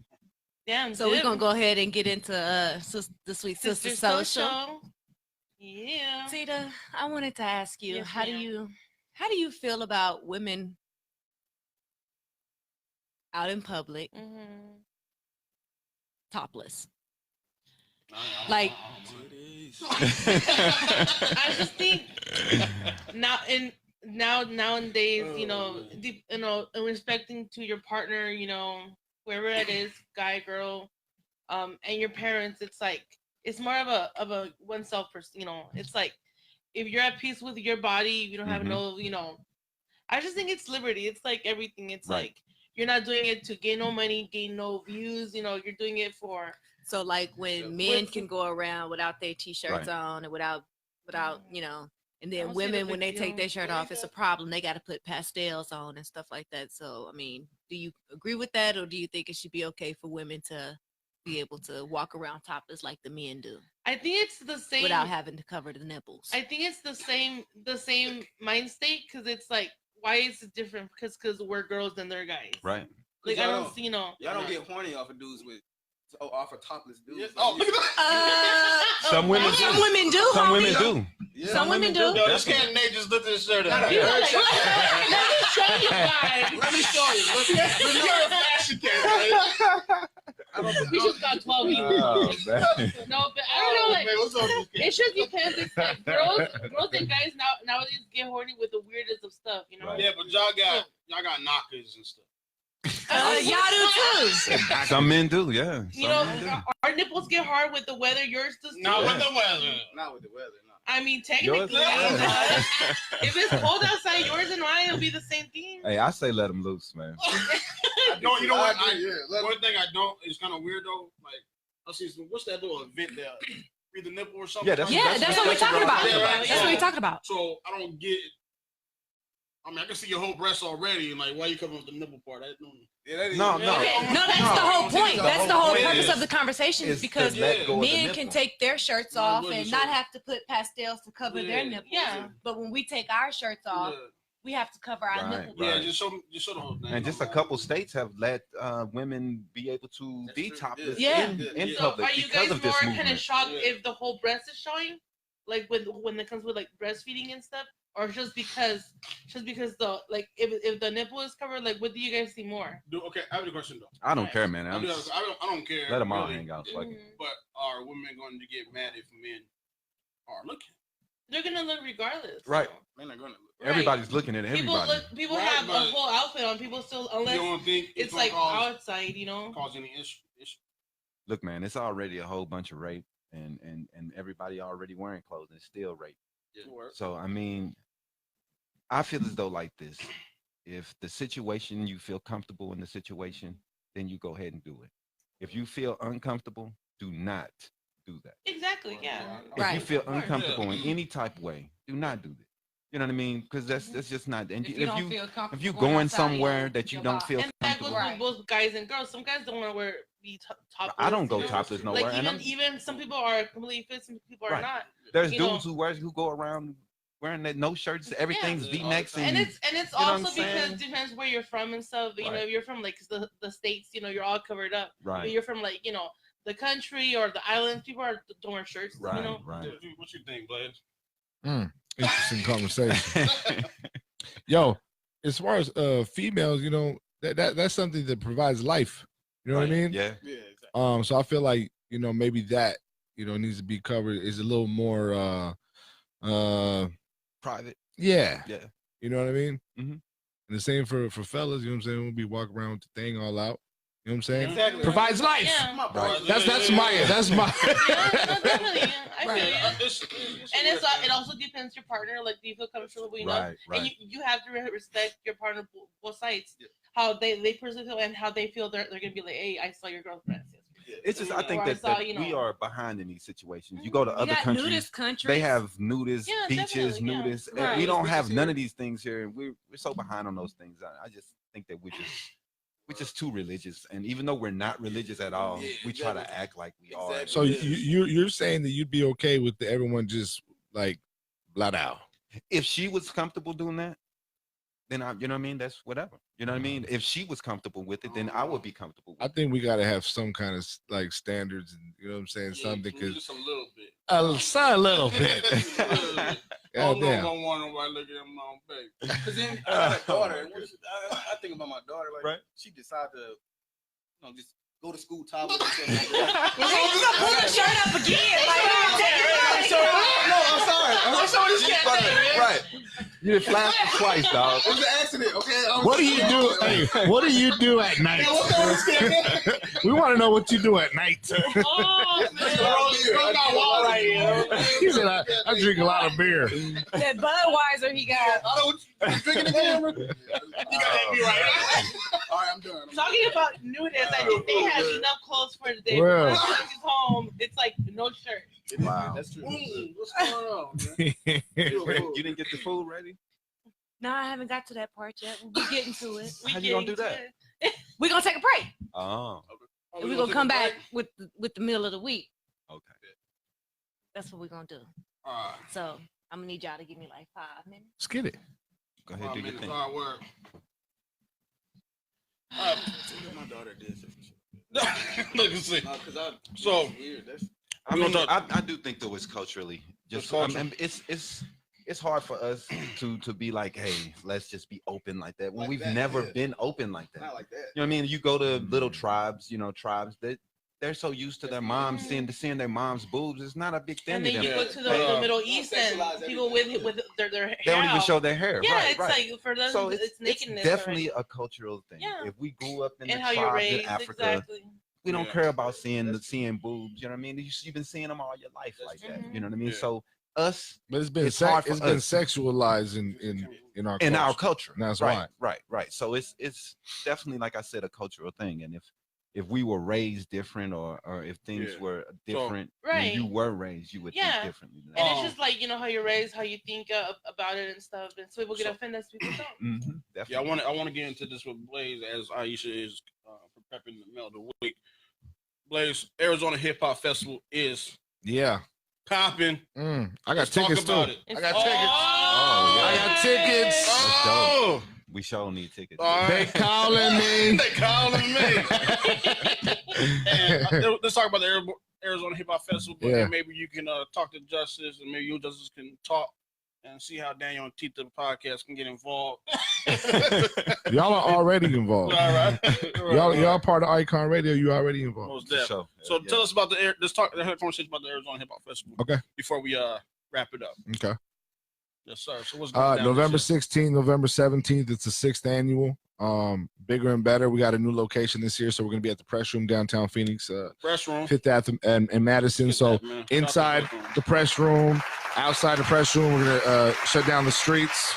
Damn. So we're Dip. gonna go ahead and get into the sweet sister social. Yeah. Tita, I wanted to ask you, Yes, how ma'am. do you feel about women out in public Mhm. topless? I Like- I just think nowadays, in respecting to your partner, wherever it is, guy, girl, and your parents, it's like it's more of a oneself person. It's like if you're at peace with your body, you don't have no. I just think it's liberty. It's like everything. It's Right. like you're not doing it to gain no money, gain no views. You're doing it for. So like when men can go around without their t-shirts on and without and I then don't see the women when big they take deal. their shirt off, it's a problem. They got to put pastels on and stuff like that. So I mean, do you agree with that, or do you think it should be okay for women to be able to walk around topless like the men do I think it's the same without having to cover the nipples? I think it's the same mind state because it's like why is it different? Because we're girls and they're guys. Right. Like I don't see Y'all don't get horny off of dudes off of topless dudes. Yeah. Oh, look at that. Some women do. Some women do. Some homie. women do. Yeah. Some women do. Yo, this cat Nate just looked at his shirt out. You know, like, let me show you guys. Let me show you. You're a fashion cat, We just got 12 views. Oh, man. No, but I don't know. Like, man, what's up with this it just depends. It's like girls and guys nowadays get horny with the weirdest of stuff. Right. Yeah, but y'all got knockers and stuff. Y'all do too. Some men do, yeah. You Some know, men do. our nipples get hard with the weather. Yours does too. Not with the weather. Not with the weather. No. I mean, Yours technically, is- yeah. if it's cold outside, yours and mine, it'll be the same thing. Hey, I say let them loose, man. No, you know what? I agree, yeah. One thing I don't is kind of weird though. Like I see what's that little event there? Read the nipple or something. Yeah, that's- Yeah, that's what we're talking about. Yeah, right. That's what we're talking about. So I don't get. I mean, I can see your whole breast already, and like, why you covering up the nipple part? I don't. Yeah, that is, No, Yeah. no. Okay, no, that's No, the whole the point. That's the whole point purpose is- of the conversation is to because let go of the men nipple. can take their shirts No, off it and wasn't not so- have to put pastels to cover their Yeah. nipples. Yeah. But when we take our shirts off, Yeah, we have to cover our Right. nipples. yeah, Right. just show the whole thing. And just a couple states have let women be able to That's be true. topless Yeah. in So public are you because guys of this more kind movement. of shocked Yeah. if the whole breast is showing? like when it comes with like breastfeeding and stuff, or just because the like if the nipple is covered, like what do you guys see more? Okay, I have a question though. I don't Right. care, man. I don't care. Let them all really, hang out. Fuck it. Mhm. But are women going to get mad if men are looking? They're gonna look regardless. Right. So. Men are going to look. Right. Everybody's looking at People everybody. people Right, have a but whole outfit on. People still, unless You don't think it's gonna like cause outside, you know. any issue? Look, man, it's already a whole bunch of rape, and everybody already wearing clothes and still rape. Yeah. So I mean, I feel as though like this: if the situation you feel comfortable in the situation, then you go ahead and do it. If you feel uncomfortable, do not do that. Exactly. Yeah. If you Right. feel Of course. uncomfortable in any type of way, do not do that. You know what I mean? Because that's just not. And If you don't feel if comfortable you going going outside, somewhere you that you your don't body. feel And that goes comfortable, with both guys and girls. Some guys don't want to be topless. I don't go you know? topless nowhere. Like and even some people are completely fit, some people are Right. not. there's you dudes know- who go around wearing that no shirts, everything's Yeah. V-necks, And and it's you know what also I'm because saying? it depends where you're from and stuff. You know, Right. if you're from like the states, you know, you're all covered up. right, If you're from like the country or the islands, people don't wear shirts. right, You know. right. What you think, Blaze? Interesting conversation. Yo, as far as females, that's something that provides life. You know what I mean? Yeah, Yeah, exactly. So I feel like maybe that needs to be covered is a little more private. yeah. Yeah, You know what I mean? Mhm. And the same for fellas. You know what I'm saying? We'll be walking around with the thing all out. You know what I'm saying? Exactly. Provides life. Yeah. My Right. boy. That's my Yeah, no, definitely. Yeah, I feel Right. you. And it also depends your partner. Like, do you feel comfortable enough? right, And right. you have to respect your partner both sides. Yeah. How they personally feel and how they feel they're gonna be like, hey, I saw your girlfriend. It's just I think Or I that, saw, that you we know- are behind in these situations. You go to You other got countries, nudist countries. they have nudists, Yeah, beaches, definitely, yeah. nudists. And Right. we don't Beaches have none here. of these things here, and we're so behind on those things. I just think that we're just too religious, and even though we're not religious at all, Yeah, we try to exactly. act like we are. Exactly. So you're saying that you'd be okay with everyone just like flat out? If she was comfortable doing that, then you know what I mean. That's whatever. You know what I mean. If she was comfortable with it, then I would be comfortable with I it. think we got to have some kind of like standards, and you know what I'm saying, something because just a little bit. a little bit. I Goddamn. don't want nobody looking at my own face. Because then I got a daughter. And I think about my daughter. Like, Right. she decided to, just go to school topless. and stuff like that. You gonna pull the shirt up again? No, I'm sorry. I'm sorry. This cat. Right. You did flash it twice, dog. It was an accident. Okay. What do you do? Hey, what do you do at night? We want to know what you do at night. Oh man. He said, I drink a lot of beer. That Budweiser he got. I don't drinking the camera. You gotta be right. All right, I'm done. Talking about nudist, I think they have enough clothes for the day. Well. When she's home, it's like no shirt. Wow. That's true. What's going on, man? You didn't get the food ready? No, I haven't got to that part yet. We're getting to it. How you gonna do that? We're gonna take a break. Oh, And we're gonna come back with the meal of the week. okay. That's what we're gonna do. All right. So I'm gonna need y'all to give me like 5 minutes. Let's get it. Go ahead, do your thing. Hard work. My daughter did some shit. Look and see. Because I. So- weird. That's I We mean, gonna I do think though it's culturally just. culture. I mean, it's hard for us to be like, hey, let's just be open like that when Like we've that, never yeah. been open like that. not like that. You know what I mean? You go to little tribes, tribes that they're so used to their moms seeing their mom's boobs. It's not a big thing And to then you them. go to the Yeah. Middle East and Sexualize people everything. with their hair. They don't even out. show their hair. Yeah, right, it's right. like for them, So it's nakedness. definitely a cultural thing. Yeah. If we grew up in and the how you're tribes in raised, Africa, exactly. we don't Yeah. care about seeing boobs. You know what I mean? You've been seeing them all your life like that. Mhm. You know what I mean? Yeah. So us But it's been It's hard for it's been us. sexualized in our in our culture. culture. And that's right, why. right. So it's definitely, like I said, a cultural thing. And if we were raised different, or if things Yeah. were different Right. when you were raised, you would Yeah. think differently. Than And that. it's just like how you're raised, how you think about it and stuff. And some people get offended, some people don't. Mhm, Yeah, definitely. I want to get into this with Blaze as Aisha is prepping the meal of the week. Blaze, Arizona Hip Hop Festival is Yeah. popping. I got Let's talk tickets too. about it. I got Oh! tickets. Oh, I yeah. got tickets. That's dope. Oh, We sure need tickets. all They right. calling me. They calling me. And let's talk about the Arizona Hip Hop Festival, but then maybe you can talk to Justice, and maybe you and Justice can talk and see how DanYo&Tita podcast can get involved. Y'all are already involved. Right. Y'all part of Icon Radio. You already involved. Most definitely. So tell us about let's have a conversation about the Arizona Hip Hop Festival. Okay. Before we wrap it up. Okay. Yes, sir. So what's going down November 16th, November 17th. It's the 6th annual. Bigger and better. We got a new location this year, so we're gonna be at the Press Room downtown Phoenix. Press Room, 5th Ave and Madison. So inside the Press Room, outside the Press Room, we're gonna shut down the streets.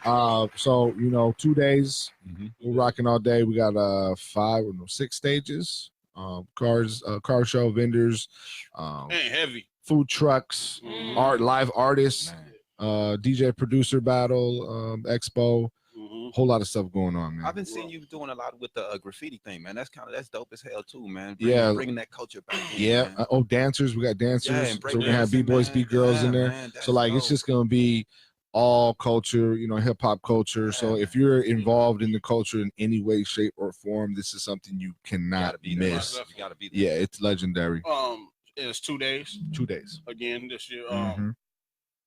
So 2 days. We're rocking all day. We got 6 stages. Car show, vendors, heavy food trucks, live artists, DJ producer battle, expo. Whole lot of stuff going on, man. I've been seeing you doing a lot with the graffiti thing, man. That's dope as hell too, man. Bringing that culture back. Dancers. We got dancers. So we're gonna have b-boys, b-girls in there. Man, so like, it's just gonna be all culture, hip hop culture. So if you're involved in the culture in any way, shape, or form, this is something you cannot miss. You gotta be there. Yeah, it's legendary. It's 2 days. 2 days. Again this year.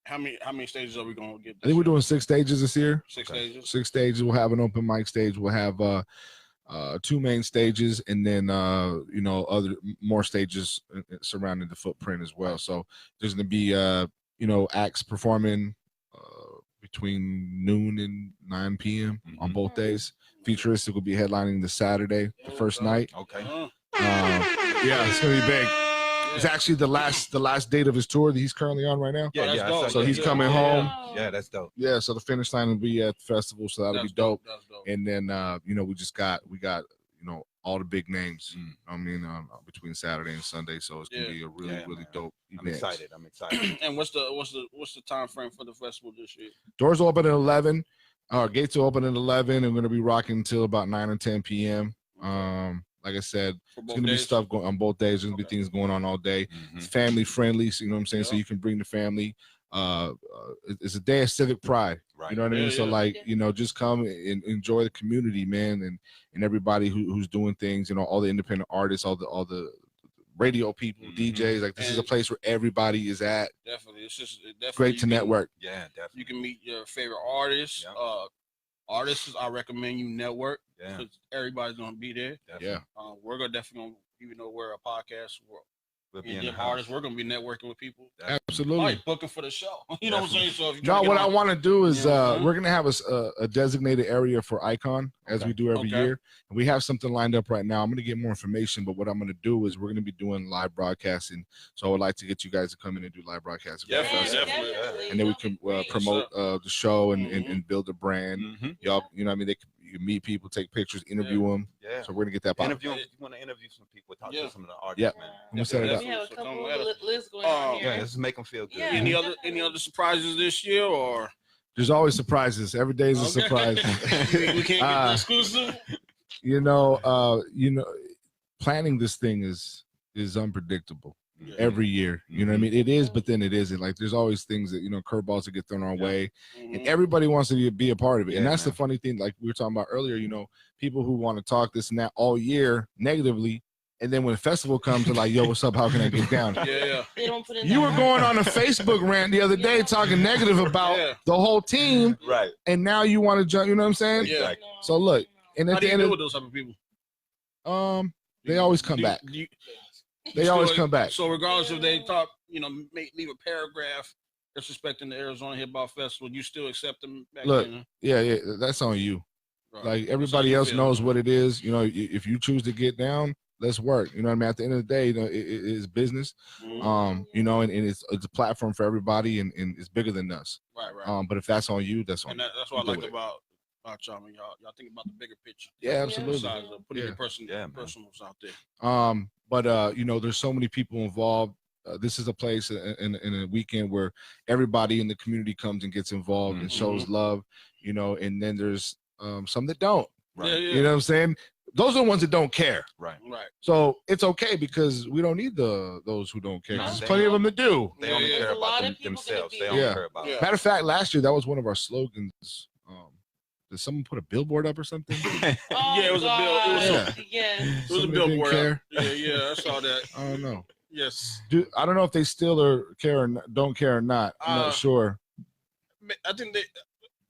How many stages are we gonna get? I think we're doing 6 stages this year. 6 stages. 6 stages. We'll have an open mic stage. We'll have 2 main stages, and then other more stages surrounding the footprint as well. So there's gonna be acts performing between noon and 9 p.m. on both days. Futuristic will be headlining the Saturday, the first night. Okay. It's gonna be big. It's actually the last date of his tour that he's currently on right now. Yeah. So he's coming home. Yeah, that's dope. Yeah, so the finish line will be at the festival, so that'll be dope. That's dope. And then we got all the big names. I mean, between Saturday and Sunday, so it's gonna be a really dope event. I'm excited. And what's the time frame for the festival this year? Doors will open at 11. Our gates will open at 11. And we're gonna be rocking until about 9 or 10 p.m. Like I said, there's going to be stuff going on both days. There's going to be things going on all day. It's family friendly, so you know what I'm saying? So you can bring the family. It's a day of civic pride. Right. You know what I mean? So like, just come and enjoy the community, man, and everybody who's doing things, all the independent artists, all the radio people, DJs. Like, this is a place where everybody is at. Definitely. It's just definitely great to network. Yeah, definitely. You can meet your favorite artists. Artists, I recommend you network because everybody's gonna be there. Yeah, we're gonna definitely, even though we're a podcast, we'll be artists. We're gonna be networking with people. Absolutely, like booking for the show. You know what I'm saying? So if what I want to do is we're gonna have a designated area for Icon as we do every year, and we have something lined up right now. I'm gonna get more information, but what I'm gonna do is we're gonna be doing live broadcasting. So I would like to get you guys to come in and do live broadcasting. Definitely. And then we can promote the show and build a brand. Y'all, you meet people, take pictures, interview them. Yeah. So we're gonna get that. Interview them. You want to interview some people, talk to some of the artists, man. We'll set it up. We have a couple lists going on here. Let's make them feel good. Yeah. Any other surprises this year, or there's always surprises. Every day is a surprise. We can't get the exclusive. Planning this thing is unpredictable. Every year, you know what I mean? It is, but then it isn't. Like, there's always things that, curveballs that get thrown our way, and everybody wants to be a part of it. And that's the funny thing, like we were talking about earlier, people who want to talk this and that all year negatively, and then when the festival comes, they're like, yo, what's up? How can I get down? They don't put in you were going on a Facebook rant the other day talking negative about the whole team, right? And now you want to jump, you know what I'm saying? Yeah. So look, and at how do the you end deal of with those type of people? They always come back. They always come back. So regardless if they talk, leave a paragraph disrespecting the Arizona Hip Hop Festival, you still accept them back in? Yeah, that's on you. Right. Like, everybody else knows what it is. If you choose to get down, let's work. You know what I mean? At the end of the day, it is business. And it's a platform for everybody, and it's bigger than us. Right. But if that's on you, that's on you. That's what I like about y'all. Y'all think about the bigger picture. Yeah, absolutely. Besides putting your personals out there. But there's so many people involved. This is a place in a weekend where everybody in the community comes and gets involved and shows love, and then there's some that don't. Right. You know what I'm saying? Those are the ones that don't care. Right. So it's okay, because we don't need those who don't care. There's plenty of them that do. They only care about themselves. They don't care about. Matter of fact, last year that was one of our slogans. Did someone put a billboard up or something? It was a bill. It was a billboard. Care. Yeah, I saw that. I don't know. Yes. I don't know if they still care or don't care or not. I'm not sure. I think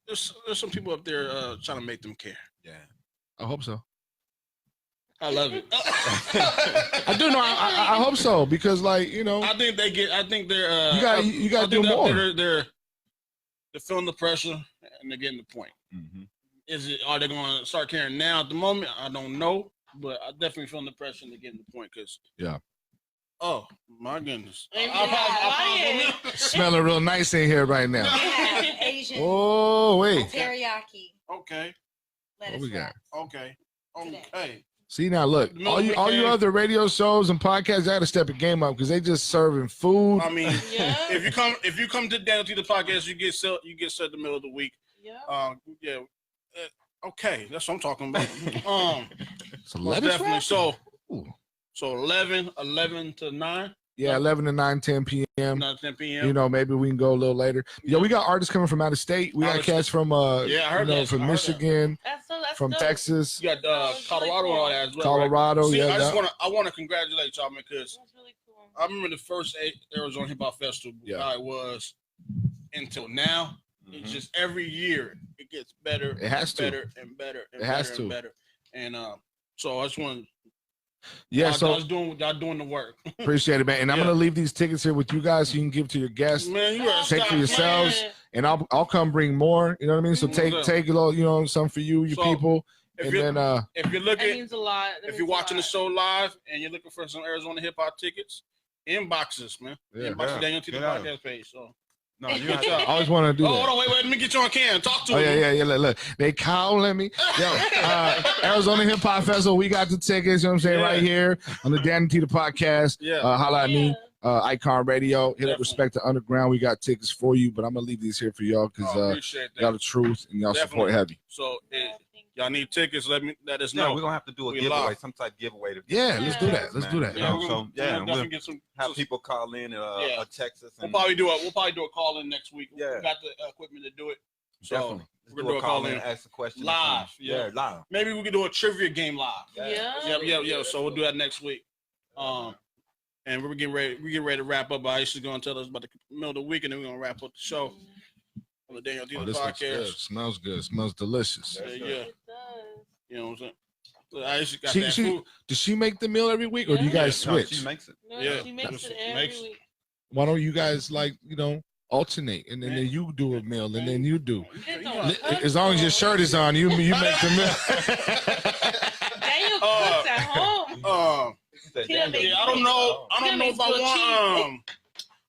there's some people up there trying to make them care. Yeah. I hope so. I love it. I do know. I hope so because, like, you know, I think they're. you got to do more. They're feeling the pressure and they're getting the point. Mm-hmm. Are they going to start caring now? At the moment, I don't know, but I definitely feeling the pressure and they're getting the point because. Yeah. Oh my goodness! Smelling real nice in here right now. Asian. Oh wait. Teriyaki. Okay. Lettuce What we got? wraps. Okay. See now, look, all you other radio shows and podcasts got to step the game up because they just serving food. I mean, if you come to DanYo&Tita podcast, you get set in the middle of the week. Yeah. Okay, that's what I'm talking about. So most lettuce definitely. wrap? So 11 to 9. Yeah, 11 to 9, 10 p.m. 9 to 10 p.m. You know, maybe we can go a little later. Yo, we got artists coming from out of state. We got cats from from Michigan, from Texas. You got Colorado and all that as well. Colorado, right? See, yeah. I want to congratulate y'all, man, because really cool. I remember the first Arizona Hip Hop Festival, how it was until now. It's just every year it gets better. It has to. Better and better and it has better to. and better. And so I just want to. Yeah, so y'all doing the work. Appreciate it, man. And I'm gonna leave these tickets here with you guys so you can give to your guests. Man, you gotta take for yourselves, and I'll come bring more. You know what I mean? So take a little, you know, some for you, your people. And then if you're looking, that means a lot. If you're watching the show live and you're looking for some Arizona hip hop tickets, inboxes, man. Inbox the DanYo&Tita podcast page. So. No, I always want to do that. Hold on, wait, let me get you on cam. Talk to him. Yeah. Look, they calling me. Yo, Arizona Hip Hop Festival, we got the tickets, you know what I'm saying, right here on the DanYo&Tita podcast. Holla at me, Icon Radio. Hit up Respect the Underground. We got tickets for you, but I'm going to leave these here for y'all because y'all the truth and y'all support heavy. So, y'all need tickets, let us know. Yeah, we're going to have to do a giveaway, some type of giveaway. Let's do that. Let's do that. We'll have people call in and text us. We'll probably do a call in next week. We got the equipment to do it. So definitely. We're gonna do a call in, ask a question live. Live. Maybe we could do a trivia game live. Yeah. So we'll do that next week. And we're getting ready to wrap up. Aisha's gonna tell us about the middle of the week, and then we're gonna wrap up the show on the DanYo&Tita podcast. Good. Smells good. It smells delicious. Yeah. It does. You know what I'm saying? So Aisha got that food. Does she make the meal every week, or do you guys switch? No, she makes it. No, she makes it every week. Why don't you guys alternate, and then you do a meal, and then you do. As long as your shirt is on, you make the meal. Daniel cooks at home.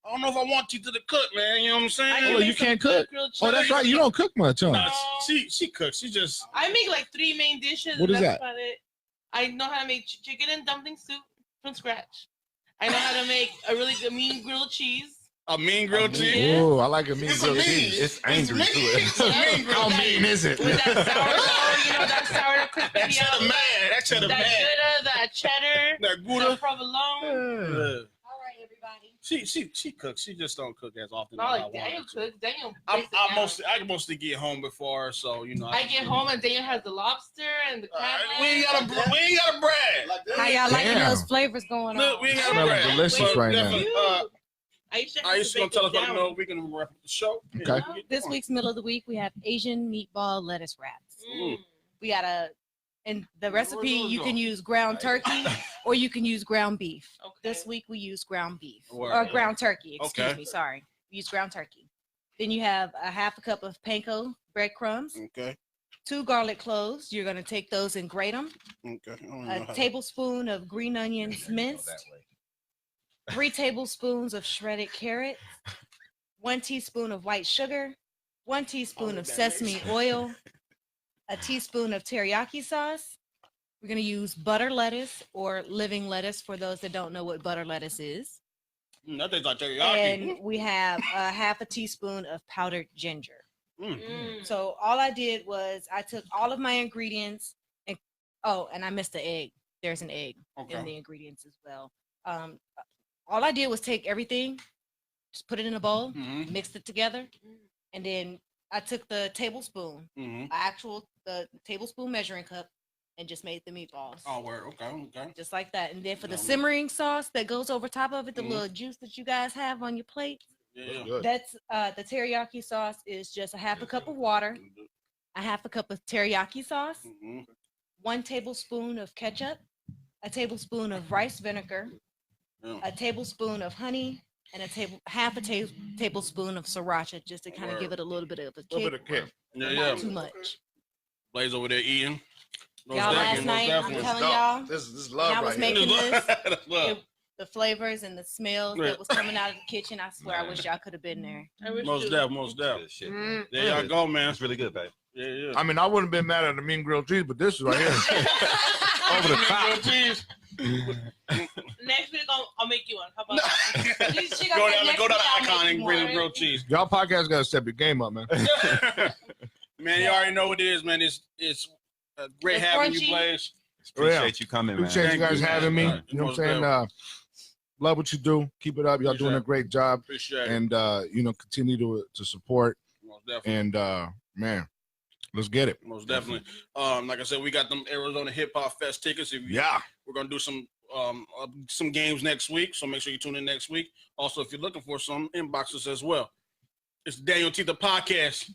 I don't know if I want Tita to cook, man. You know what I'm saying? Oh, you can't cook. Oh, that's right. You don't cook much, huh? No, she cooks. She just. I make like 3 main dishes. What is that? About it. I know how to make chicken and dumpling soup from scratch. I know how to make a really good mean grilled cheese. A mean grilled cheese? Oh, I like a mean grilled cheese. It's angry to it. How mean is it? With that sourdough, that sourdough crispy. That cheddar man. That cheddar. That Gouda. That provolone. All right, everybody. She cooks. She just don't cook as often. Not like Daniel cooks. Daniel. I mostly get home before, so you know. I get home and Daniel has the lobster and the crab. We ain't got a bread. How y'all liking those flavors going on? Look, we ain't got a Smelling bread. delicious right now. Aisha gonna tell us about the middle. We can wrap up the show. Okay. This week's middle of the week, we have Asian meatball lettuce wraps. We got and the recipe, you can use ground turkey or you can use ground beef. Okay. This week we use ground beef or ground turkey. Excuse me. Sorry. We use ground turkey. Then you have a half a cup of panko breadcrumbs. Okay. 2 garlic cloves. You're going to take those and grate them. Okay. A tablespoon of green onions minced. 3 tablespoons of shredded carrot. 1 teaspoon of white sugar. 1 teaspoon of sesame oil. A teaspoon of teriyaki sauce. We're going to use butter lettuce or living lettuce for those that don't know what butter lettuce is. That tastes like teriyaki. And we have half a teaspoon of powdered ginger. So all I did was I took all of my ingredients and I missed the egg. There's an egg in the ingredients as well. All I did was take everything, just put it in a bowl, mixed it together, and then I took the tablespoon, the tablespoon measuring cup, and just made the meatballs. Oh, word. Okay. Just like that. And then for the Yeah, man. simmering sauce that goes over top of it, the Mhm. little juice that you guys have on your plate, Yeah. Good. that's the teriyaki sauce is just a half a cup of water, a half a cup of teriyaki sauce, Mm-hmm. 1 tablespoon of ketchup, a tablespoon of rice vinegar, Yeah. a tablespoon of honey, and half a tablespoon of sriracha, just to kind of give it a little bit of a A little kick, bit of kick. Yeah, but yeah. not too much. Blaze over there eating. Most Y'all, last definitely, most night, I'm definitely. telling y'all, This is when I love was right here. making this, That's love. the flavors and the smells Yeah. that was coming out of the kitchen, I swear, I Man. wish y'all could have been there. I wish Most too. definitely, most definitely. Good shit, man. There y'all go, man. That's really good, babe. Yeah. I mean, I wouldn't have been mad at the mean grilled cheese, but this is right here. Over the top. Grilled cheese. Next week I'll make you one. How about that? She Go gonna say down, next go down week I'll to make Icon you and one. grill grilled cheese. Y'all podcast got to step your game up, man. Man, you already know what it is, man. It's great It's having crunchy. you, Blaze. Appreciate you coming, man. Appreciate you Thank guys you, man. having me. Right. You know what Most I'm saying? Love what you do. Keep it up. Y'all doing a great job. Appreciate it. And continue to support. Most definitely. And man, let's get it. Most definitely. Like I said, we got them Arizona Hip Hop Fest tickets. Yeah. We're gonna do some games next week, so make sure you tune in next week. Also, if you're looking for some inboxes as well, it's the DanYo&Tita podcast.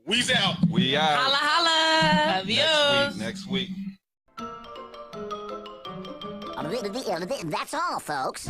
We's out. We out. Holla, holla. Adios. Next week. That's all, folks.